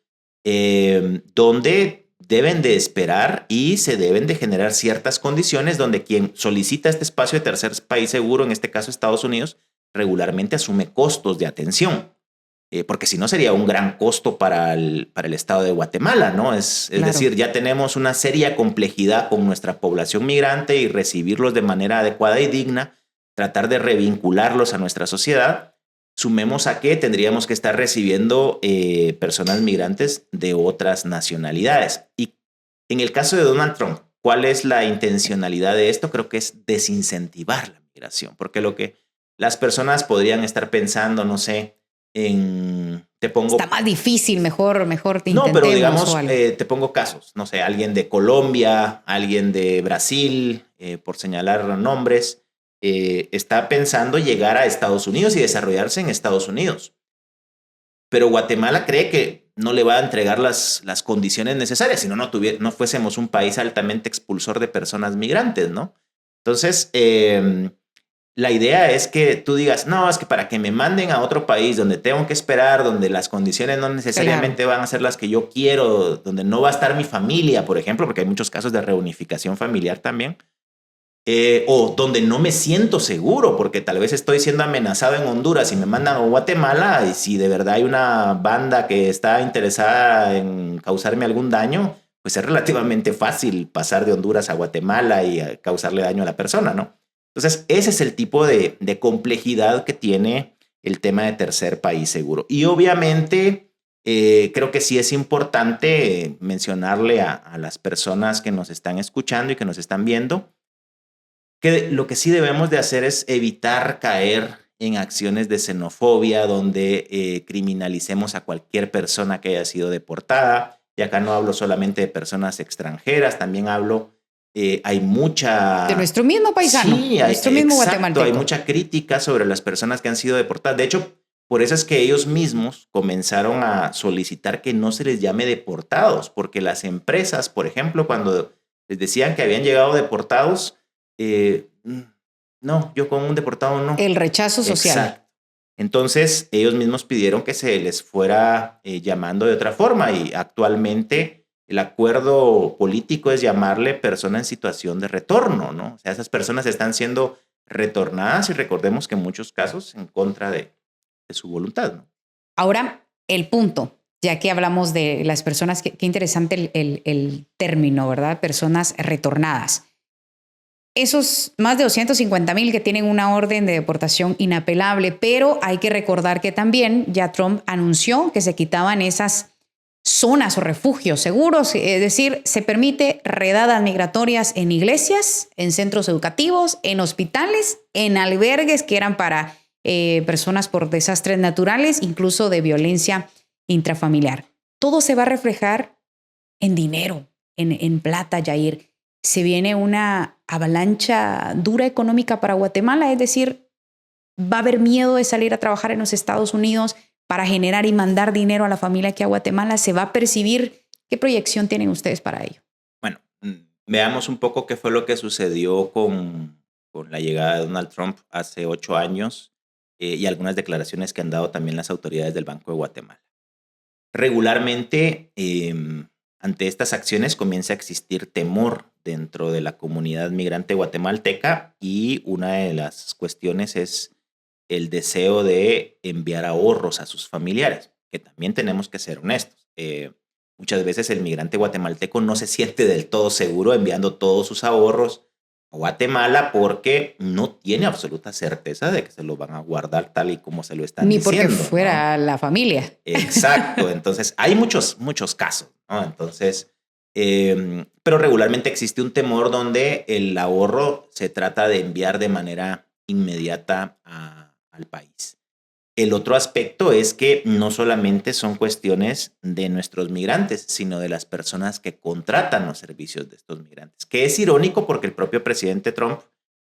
donde deben de esperar y se deben de generar ciertas condiciones donde quien solicita este espacio de tercer país seguro, en este caso Estados Unidos, regularmente asume costos de atención, porque si no sería un gran costo para el estado de Guatemala, ¿no? Es claro. decir, ya tenemos una seria complejidad con nuestra población migrante y recibirlos de manera adecuada y digna, tratar de revincularlos a nuestra sociedad. Sumemos a que tendríamos que estar recibiendo personas migrantes de otras nacionalidades. Y en el caso de Donald Trump, ¿cuál es la intencionalidad de esto? Creo que es desincentivar la migración, porque lo que las personas podrían estar pensando, no sé, te pongo... Está más difícil, mejor te No, pero digamos, o algo. te pongo casos, no sé, alguien de Colombia, alguien de Brasil, por señalar nombres, está pensando llegar a Estados Unidos y desarrollarse en Estados Unidos. Pero Guatemala cree que no le va a entregar las condiciones necesarias, si no, no fuésemos un país altamente expulsor de personas migrantes, ¿no? Entonces, la idea es que tú digas, no, es que para que me manden a otro país donde tengo que esperar, donde las condiciones no necesariamente van a ser las que yo quiero, donde no va a estar mi familia, por ejemplo, porque hay muchos casos de reunificación familiar también, o donde no me siento seguro, porque tal vez estoy siendo amenazado en Honduras y me mandan a Guatemala, y si de verdad hay una banda que está interesada en causarme algún daño, pues es relativamente fácil pasar de Honduras a Guatemala y causarle daño a la persona, ¿no? Entonces, ese es el tipo de complejidad que tiene el tema de tercer país seguro. Y obviamente, creo que sí es importante mencionarle a las personas que nos están escuchando y que nos están viendo, que lo que sí debemos de hacer es evitar caer en acciones de xenofobia, donde criminalicemos a cualquier persona que haya sido deportada. Y acá no hablo solamente de personas extranjeras, también hablo, hay mucha... De nuestro mismo paisano, Sí, nuestro mismo exacto, guatemalteco. hay mucha crítica sobre las personas que han sido deportadas. De hecho, por eso es que ellos mismos comenzaron a solicitar que no se les llame deportados, porque las empresas, por ejemplo, cuando les decían que habían llegado deportados, no, yo con un deportado no. El rechazo social. Exacto. Entonces, ellos mismos pidieron que se les fuera llamando de otra forma, y actualmente el acuerdo político es llamarle persona en situación de retorno, ¿no? O sea, esas personas están siendo retornadas, y recordemos que en muchos casos en contra de su voluntad, ¿no? Ahora, el punto, ya que hablamos de las personas, qué interesante el término, ¿verdad? Personas retornadas. Esos más de 250,000 que tienen una orden de deportación inapelable, pero hay que recordar que también ya Trump anunció que se quitaban esas zonas o refugios seguros, es decir, se permite redadas migratorias en iglesias, en centros educativos, en hospitales, en albergues que eran para personas por desastres naturales, incluso de violencia intrafamiliar. Todo se va a reflejar en dinero, en plata, Yair. Se viene una avalancha dura económica para Guatemala, es decir, va a haber miedo de salir a trabajar en los Estados Unidos para generar y mandar dinero a la familia aquí a Guatemala. ¿Se va a percibir? ¿Qué proyección tienen ustedes para ello? Bueno, veamos un poco qué fue lo que sucedió con la llegada de Donald Trump hace 8 años, y algunas declaraciones que han dado también las autoridades del Banco de Guatemala. Regularmente, ante estas acciones comienza a existir temor dentro de la comunidad migrante guatemalteca, y una de las cuestiones es el deseo de enviar ahorros a sus familiares, que también tenemos que ser honestos. Muchas veces el migrante guatemalteco no se siente del todo seguro enviando todos sus ahorros a Guatemala porque no tiene absoluta certeza de que se lo van a guardar tal y como se lo están Ni diciendo, porque ¿no? fuera la familia. Exacto. Entonces, hay muchos casos, ¿no? Entonces, pero regularmente existe un temor donde el ahorro se trata de enviar de manera inmediata al país. El otro aspecto es que no solamente son cuestiones de nuestros migrantes, sino de las personas que contratan los servicios de estos migrantes, que es irónico porque el propio presidente Trump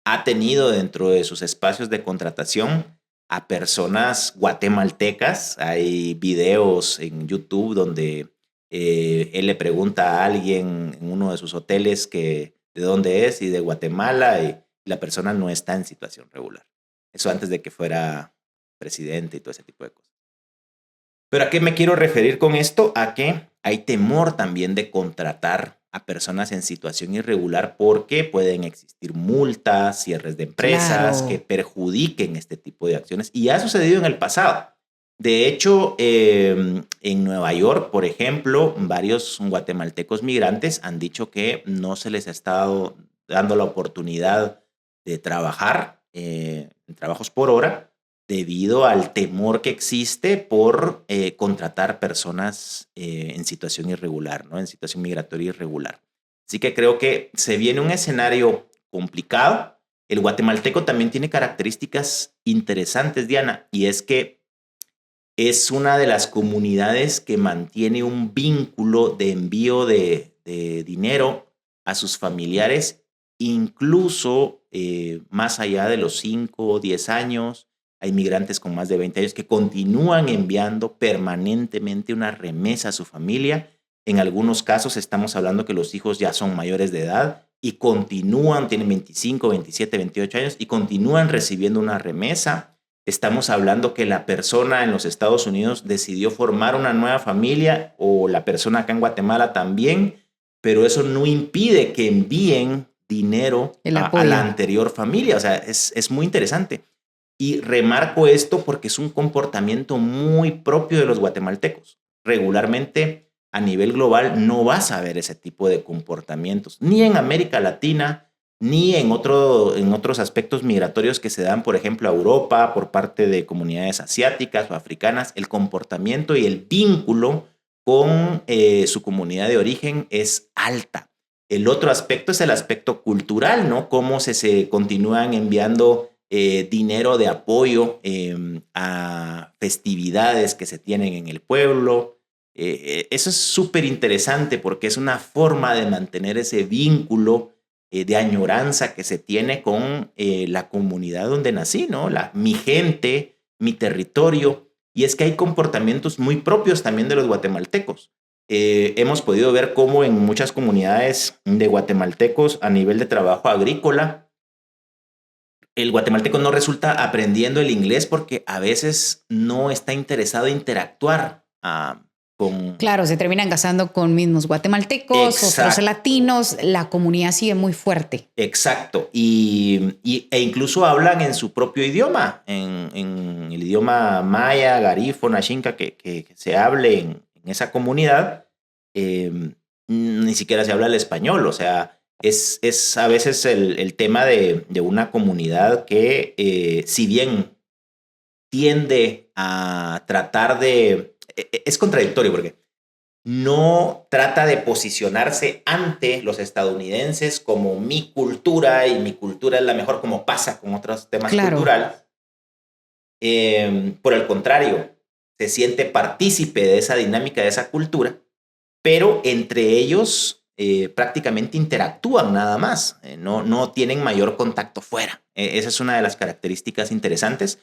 ha tenido dentro de sus espacios de contratación a personas guatemaltecas. Hay videos en YouTube donde él le pregunta a alguien en uno de sus hoteles que de dónde es y de Guatemala, y la persona no está en situación regular. Eso antes de que fuera presidente y todo ese tipo de cosas. Pero ¿a qué me quiero referir con esto? A que hay temor también de contratar a personas en situación irregular porque pueden existir multas, cierres de empresas que Claro. perjudiquen este tipo de acciones. Y ha sucedido en el pasado. De hecho, en Nueva York, por ejemplo, varios guatemaltecos migrantes han dicho que no se les ha estado dando la oportunidad de trabajar en trabajos por hora debido al temor que existe por contratar personas en situación irregular, ¿no? En situación migratoria irregular. Así que creo que se viene un escenario complicado. El guatemalteco también tiene características interesantes, Diana, y es que es una de las comunidades que mantiene un vínculo de envío de dinero a sus familiares, incluso más allá de los 5 o 10 años. Hay migrantes con más de 20 años que continúan enviando permanentemente una remesa a su familia. En algunos casos estamos hablando que los hijos ya son mayores de edad y continúan, tienen 25, 27, 28 años y continúan recibiendo una remesa. Estamos hablando que la persona en los Estados Unidos decidió formar una nueva familia, o la persona acá en Guatemala también, pero eso no impide que envíen dinero El a la apoyo. anterior familia. O sea, es muy interesante. Y remarco esto porque es un comportamiento muy propio de los guatemaltecos. Regularmente, a nivel global, no vas a ver ese tipo de comportamientos, ni en América Latina, ni en otros aspectos migratorios que se dan, por ejemplo, a Europa por parte de comunidades asiáticas o africanas. El comportamiento y el vínculo con su comunidad de origen es alta. El otro aspecto es el aspecto cultural, ¿no? Cómo se continúan enviando dinero de apoyo a festividades que se tienen en el pueblo. Eso es súper interesante porque es una forma de mantener ese vínculo de añoranza que se tiene con la comunidad donde nací, ¿no? Mi gente, mi territorio. Y es que hay comportamientos muy propios también de los guatemaltecos. Hemos podido ver cómo en muchas comunidades de guatemaltecos a nivel de trabajo agrícola, el guatemalteco no resulta aprendiendo el inglés porque a veces no está interesado en interactuar con... Claro, se terminan casando con mismos guatemaltecos, otros Exacto. latinos, la comunidad sigue muy fuerte. Exacto. E incluso hablan en su propio idioma, en el idioma maya, garífona, xinca, que se hable en esa comunidad. Ni siquiera se habla el español. O sea, es a veces el tema de una comunidad que, si bien tiende a tratar de... Es contradictorio porque no trata de posicionarse ante los estadounidenses como mi cultura y mi cultura es la mejor, como pasa con otros temas Claro. culturales. Por el contrario, se siente partícipe de esa dinámica, de esa cultura, pero entre ellos prácticamente interactúan nada más, no tienen mayor contacto fuera. Esa es una de las características interesantes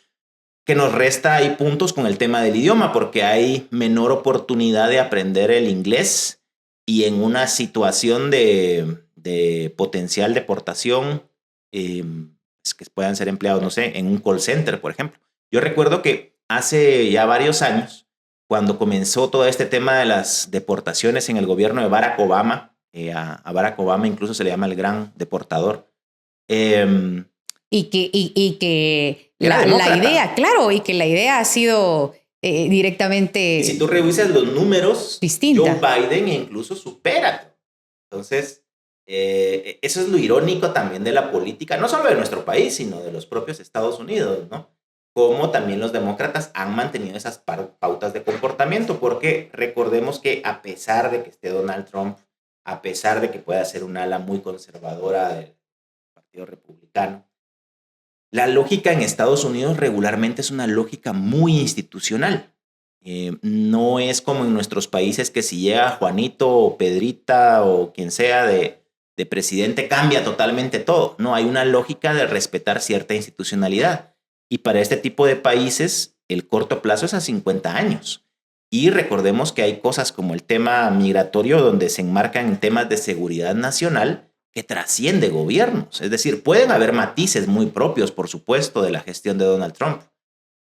que nos resta ahí puntos con el tema del idioma, porque hay menor oportunidad de aprender el inglés y en una situación de potencial deportación, es que puedan ser empleados, no sé, en un call center, por ejemplo. Yo recuerdo que hace ya varios años, cuando comenzó todo este tema de las deportaciones en el gobierno de Barack Obama, a Barack Obama incluso se le llama el gran deportador. eh, Y que Era la demócrata. idea, claro, y que la idea ha sido directamente y si tú revisas los números, distinta. Joe Biden incluso supera. Entonces, eso es lo irónico también de la política, no solo de nuestro país, sino de los propios Estados Unidos, ¿no? Como también los demócratas han mantenido esas pautas de comportamiento, porque recordemos que a pesar de que esté Donald Trump, a pesar de que pueda ser un ala muy conservadora del Partido Republicano, la lógica en Estados Unidos regularmente es una lógica muy institucional. No es como en nuestros países que si llega Juanito o Pedrita o quien sea de presidente cambia totalmente todo. No, hay una lógica de respetar cierta institucionalidad. Y para este tipo de países, el corto plazo es a 50 años. Y recordemos que hay cosas como el tema migratorio donde se enmarcan en temas de seguridad nacional que trasciende gobiernos. Es decir, pueden haber matices muy propios, por supuesto, de la gestión de Donald Trump,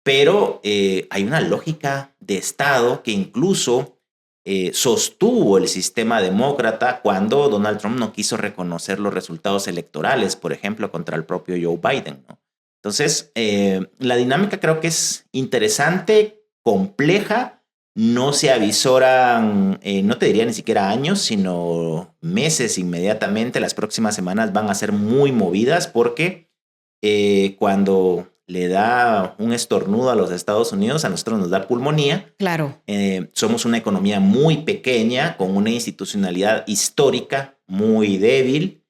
pero hay una lógica de Estado que incluso sostuvo el sistema demócrata cuando Donald Trump no quiso reconocer los resultados electorales, por ejemplo, contra el propio Joe Biden, ¿no? Entonces, la dinámica creo que es interesante, compleja. No se avisoran, no te diría ni siquiera años, sino meses inmediatamente. Las próximas semanas van a ser muy movidas porque cuando le da un estornudo a los Estados Unidos, a nosotros nos da pulmonía. Claro. Somos una economía muy pequeña, con una institucionalidad histórica muy débil,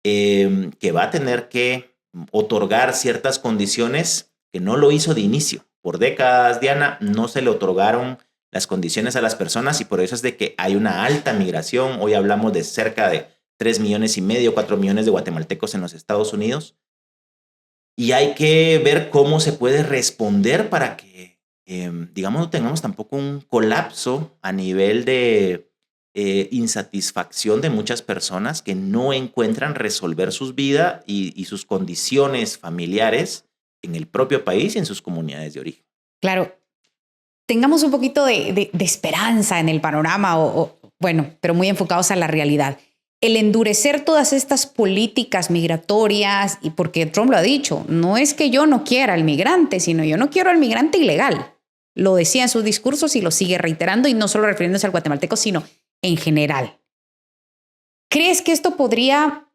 que va a tener que otorgar ciertas condiciones que no lo hizo de inicio. Por décadas, Diana, no se le otorgaron las condiciones a las personas y por eso es de que hay una alta migración. Hoy hablamos de cerca de 3,5 millones, 4 millones de guatemaltecos en los Estados Unidos. Y hay que ver cómo se puede responder para que, digamos, no tengamos tampoco un colapso a nivel de insatisfacción de muchas personas que no encuentran resolver sus vidas y sus condiciones familiares en el propio país y en sus comunidades de origen. Claro. Tengamos un poquito de esperanza en el panorama, bueno, pero muy enfocados a la realidad. El endurecer todas estas políticas migratorias, y porque Trump lo ha dicho, no es que yo no quiera al migrante, sino yo no quiero al migrante ilegal. Lo decía en sus discursos y lo sigue reiterando, y no solo refiriéndose al guatemalteco, sino en general. ¿Crees que esto podría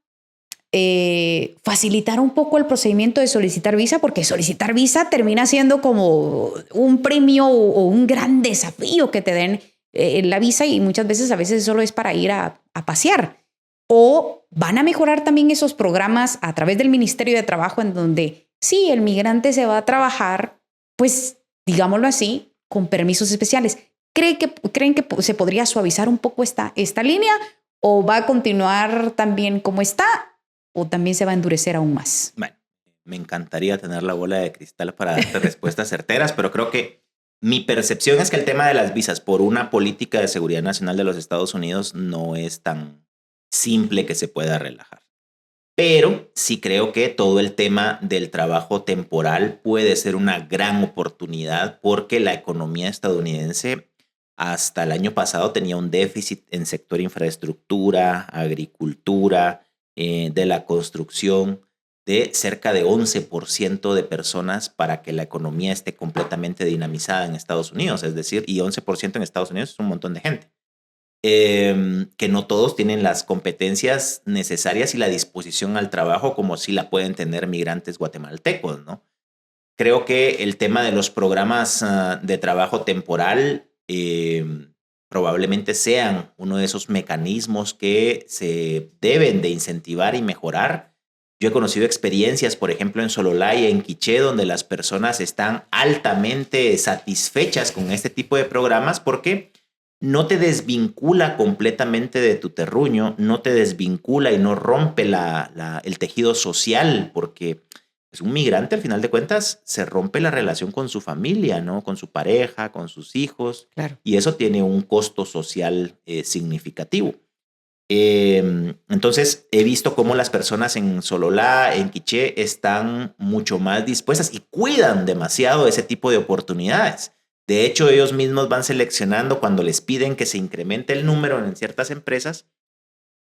facilitar un poco el procedimiento de solicitar visa? Porque solicitar visa termina siendo como un premio o un gran desafío que te den la visa, y muchas veces a veces solo es para ir a pasear. ¿O van a mejorar también esos programas a través del Ministerio de Trabajo en donde sí, el migrante se va a trabajar, pues digámoslo así, con permisos especiales? ¿Creen que se podría suavizar un poco esta línea, o va a continuar también como está, o también se va a endurecer aún más? Bueno, me encantaría tener la bola de cristal para darte respuestas certeras, pero creo que mi percepción es que el tema de las visas por una política de seguridad nacional de los Estados Unidos no es tan simple que se pueda relajar. Pero sí creo que todo el tema del trabajo temporal puede ser una gran oportunidad porque la economía estadounidense hasta el año pasado tenía un déficit en sector infraestructura, agricultura, de la construcción, de cerca de 11% de personas para que la economía esté completamente dinamizada en Estados Unidos. Es decir, y 11% en Estados Unidos es un montón de gente. Que no todos tienen las competencias necesarias y la disposición al trabajo como sí la pueden tener migrantes guatemaltecos, ¿no? Creo que el tema de los programas de trabajo temporal probablemente sean uno de esos mecanismos que se deben de incentivar y mejorar. Yo he conocido experiencias, por ejemplo, en Sololá y en Quiché, donde las personas están altamente satisfechas con este tipo de programas porque no te desvincula completamente de tu terruño, no te desvincula y no rompe el tejido social, porque pues, un migrante al final de cuentas se rompe la relación con su familia, ¿no? Con su pareja, con sus hijos, claro. Y eso tiene un costo social significativo. Entonces he visto cómo las personas en Sololá, en Quiché, están mucho más dispuestas y cuidan demasiado ese tipo de oportunidades. De hecho, ellos mismos van seleccionando cuando les piden que se incremente el número en ciertas empresas.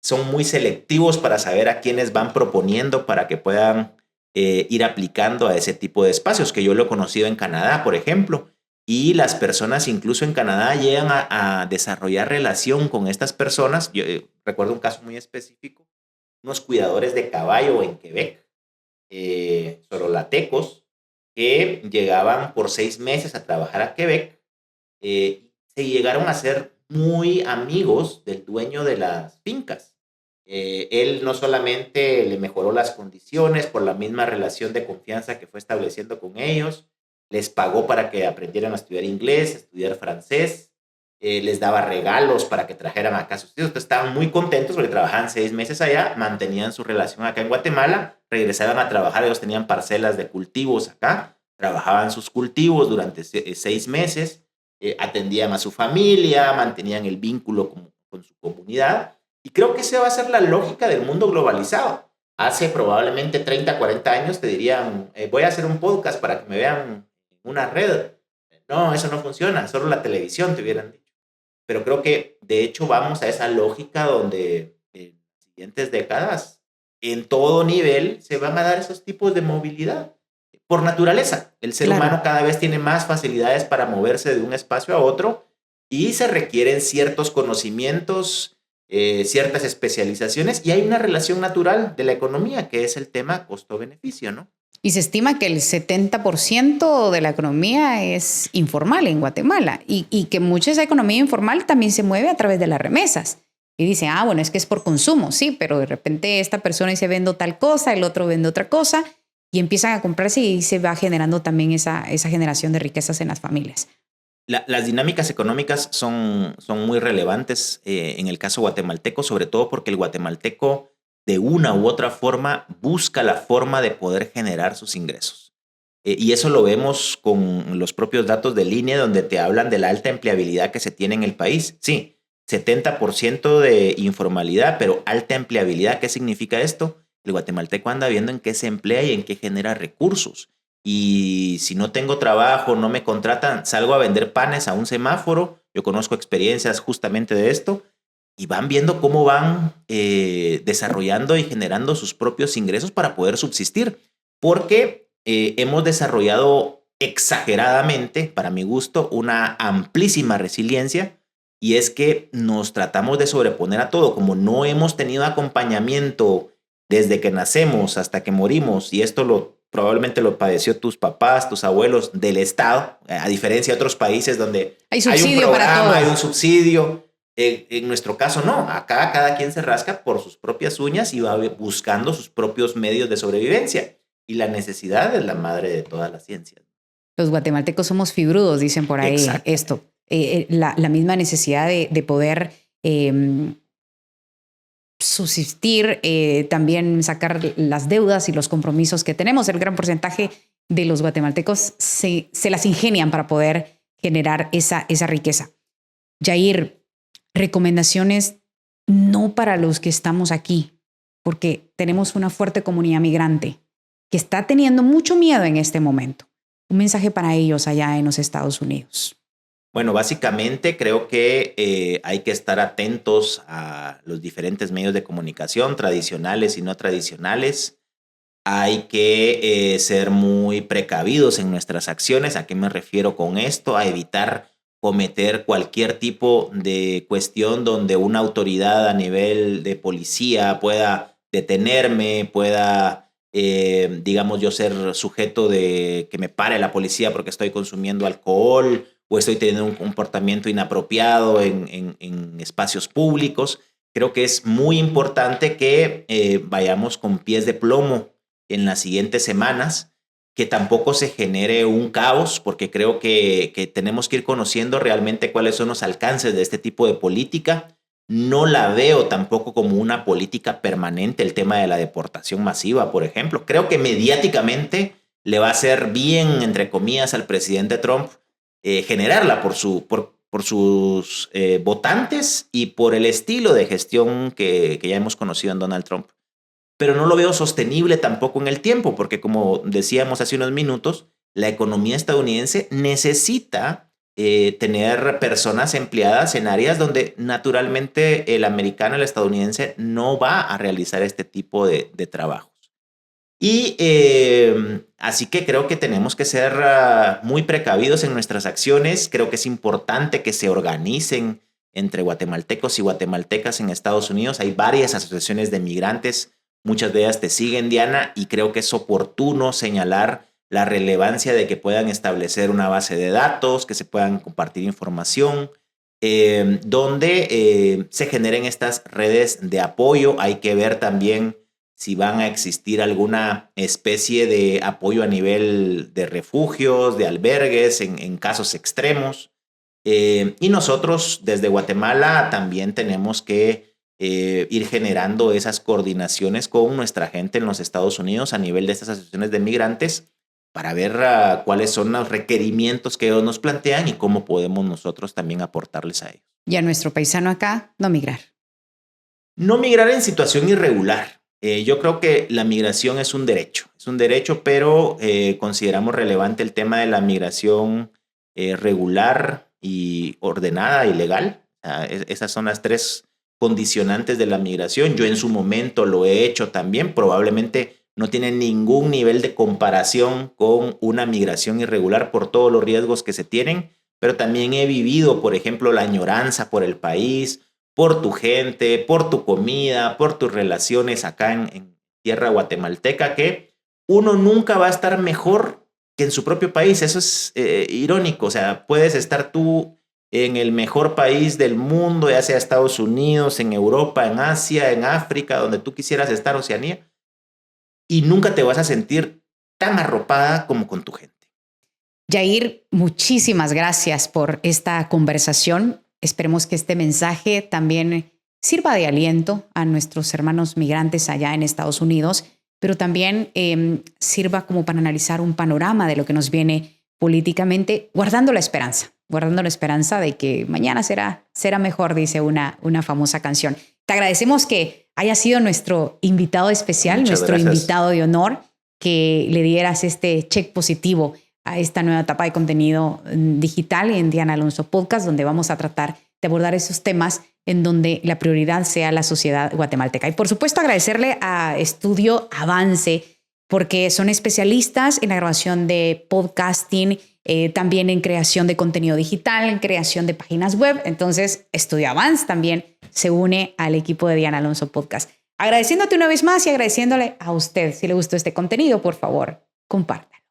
Son muy selectivos para saber a quiénes van proponiendo para que puedan ir aplicando a ese tipo de espacios, que yo lo he conocido en Canadá, por ejemplo, y las personas incluso en Canadá llegan a desarrollar relación con estas personas. Yo recuerdo un caso muy específico, unos cuidadores de caballo en Quebec, sorolatecos, que llegaban por 6 meses a trabajar a Quebec, se llegaron a ser muy amigos del dueño de las fincas. Él no solamente le mejoró las condiciones por la misma relación de confianza que fue estableciendo con ellos, les pagó para que aprendieran a estudiar inglés, a estudiar francés, les daba regalos para que trajeran acá a sus hijos. Entonces estaban muy contentos porque trabajaban 6 meses allá, mantenían su relación acá en Guatemala, regresaban a trabajar, ellos tenían parcelas de cultivos acá, trabajaban sus cultivos durante 6 meses, atendían a su familia, mantenían el vínculo con su comunidad. Y creo que esa va a ser la lógica del mundo globalizado. Hace probablemente 30, 40 años te dirían, voy a hacer un podcast para que me vean en una red. No, eso no funciona, solo la televisión te hubieran dicho. Pero creo que de hecho vamos a esa lógica donde en las siguientes décadas, en todo nivel, se van a dar esos tipos de movilidad. Por naturaleza, el ser humano cada vez tiene más facilidades para moverse de un espacio a otro y se requieren ciertos conocimientos, ciertas especializaciones, y hay una relación natural de la economía que es el tema costo-beneficio, ¿no? Y se estima que el 70% de la economía es informal en Guatemala y que mucha de esa economía informal también se mueve a través de las remesas. Y dicen, bueno, es que es por consumo, sí, pero de repente esta persona dice vendo tal cosa, el otro vende otra cosa y empiezan a comprarse y se va generando también esa generación de riquezas en las familias. Las dinámicas económicas son muy relevantes en el caso guatemalteco, sobre todo porque el guatemalteco de una u otra forma busca la forma de poder generar sus ingresos. Y eso lo vemos con los propios datos de línea donde te hablan de la alta empleabilidad que se tiene en el país. Sí, 70% de informalidad, pero alta empleabilidad. ¿Qué significa esto? El guatemalteco anda viendo en qué se emplea y en qué genera recursos. Y si no tengo trabajo, no me contratan, salgo a vender panes a un semáforo. Yo conozco experiencias justamente de esto y van viendo cómo van desarrollando y generando sus propios ingresos para poder subsistir. Porque hemos desarrollado exageradamente, para mi gusto, una amplísima resiliencia, y es que nos tratamos de sobreponer a todo. Como no hemos tenido acompañamiento desde que nacemos hasta que morimos, y esto probablemente lo padeció tus papás, tus abuelos, del Estado, a diferencia de otros países donde hay un programa, hay un subsidio. En nuestro caso no, acá cada quien se rasca por sus propias uñas y va buscando sus propios medios de sobrevivencia. Y la necesidad es la madre de todas las ciencias. Los guatemaltecos somos fibrudos, dicen por ahí. Esto. La misma necesidad de poder subsistir, también sacar las deudas y los compromisos que tenemos. El gran porcentaje de los guatemaltecos se las ingenian para poder generar esa riqueza. Yair, recomendaciones no para los que estamos aquí, porque tenemos una fuerte comunidad migrante que está teniendo mucho miedo en este momento. Un mensaje para ellos allá en los Estados Unidos. Bueno, básicamente creo que hay que estar atentos a los diferentes medios de comunicación, tradicionales y no tradicionales. Hay que ser muy precavidos en nuestras acciones. ¿A qué me refiero con esto? A evitar cometer cualquier tipo de cuestión donde una autoridad a nivel de policía pueda detenerme, pueda digamos, yo ser sujeto de que me pare la policía porque estoy consumiendo alcohol o estoy teniendo un comportamiento inapropiado en espacios públicos. Creo que es muy importante que vayamos con pies de plomo en las siguientes semanas, que tampoco se genere un caos, porque creo que tenemos que ir conociendo realmente cuáles son los alcances de este tipo de política. No la veo tampoco como una política permanente el tema de la deportación masiva, por ejemplo. Creo que mediáticamente le va a hacer bien, entre comillas, al presidente Trump generarla por sus votantes y por el estilo de gestión que ya hemos conocido en Donald Trump. Pero no lo veo sostenible tampoco en el tiempo, porque como decíamos hace unos minutos, la economía estadounidense necesita tener personas empleadas en áreas donde naturalmente el americano, el estadounidense, no va a realizar este tipo de trabajos. Y así que creo que tenemos que ser muy precavidos en nuestras acciones. Creo que es importante que se organicen entre guatemaltecos y guatemaltecas en Estados Unidos. Hay varias asociaciones de migrantes, muchas de ellas te siguen, Diana, y creo que es oportuno señalar la relevancia de que puedan establecer una base de datos, que se puedan compartir información, donde se generen estas redes de apoyo. Hay que ver también si van a existir alguna especie de apoyo a nivel de refugios, de albergues en casos extremos. Y nosotros desde Guatemala también tenemos que ir generando esas coordinaciones con nuestra gente en los Estados Unidos a nivel de estas asociaciones de migrantes para ver cuáles son los requerimientos que ellos nos plantean y cómo podemos nosotros también aportarles a ellos. Y a nuestro paisano acá, no migrar. No migrar en situación irregular. Yo creo que la migración es un derecho, pero consideramos relevante el tema de la migración regular y ordenada y legal. Esas son las tres condicionantes de la migración. Yo en su momento lo he hecho también, probablemente no tiene ningún nivel de comparación con una migración irregular por todos los riesgos que se tienen, pero también he vivido, por ejemplo, la añoranza por el país, por tu gente, por tu comida, por tus relaciones acá en tierra guatemalteca, que uno nunca va a estar mejor que en su propio país. Eso es irónico. O sea, puedes estar tú en el mejor país del mundo, ya sea Estados Unidos, en Europa, en Asia, en África, donde tú quisieras estar, Oceanía, y nunca te vas a sentir tan arropada como con tu gente. Yair, muchísimas gracias por esta conversación. Esperemos que este mensaje también sirva de aliento a nuestros hermanos migrantes allá en Estados Unidos, pero también sirva como para analizar un panorama de lo que nos viene políticamente, guardando la esperanza de que mañana será mejor, dice una famosa canción. Te agradecemos que haya sido nuestro invitado especial, Muchas nuestro gracias. invitado de honor, que le dieras este check positivo a esta nueva etapa de contenido digital en Diana Alonso Podcast, donde vamos a tratar de abordar esos temas en donde la prioridad sea la sociedad guatemalteca. Y por supuesto agradecerle a Estudio Avance, porque son especialistas en la grabación de podcasting, también en creación de contenido digital, en creación de páginas web. Entonces, Estudio Avance también se une al equipo de Diana Alonso Podcast. Agradeciéndote una vez más y agradeciéndole a usted. Si le gustó este contenido, por favor, compártalo.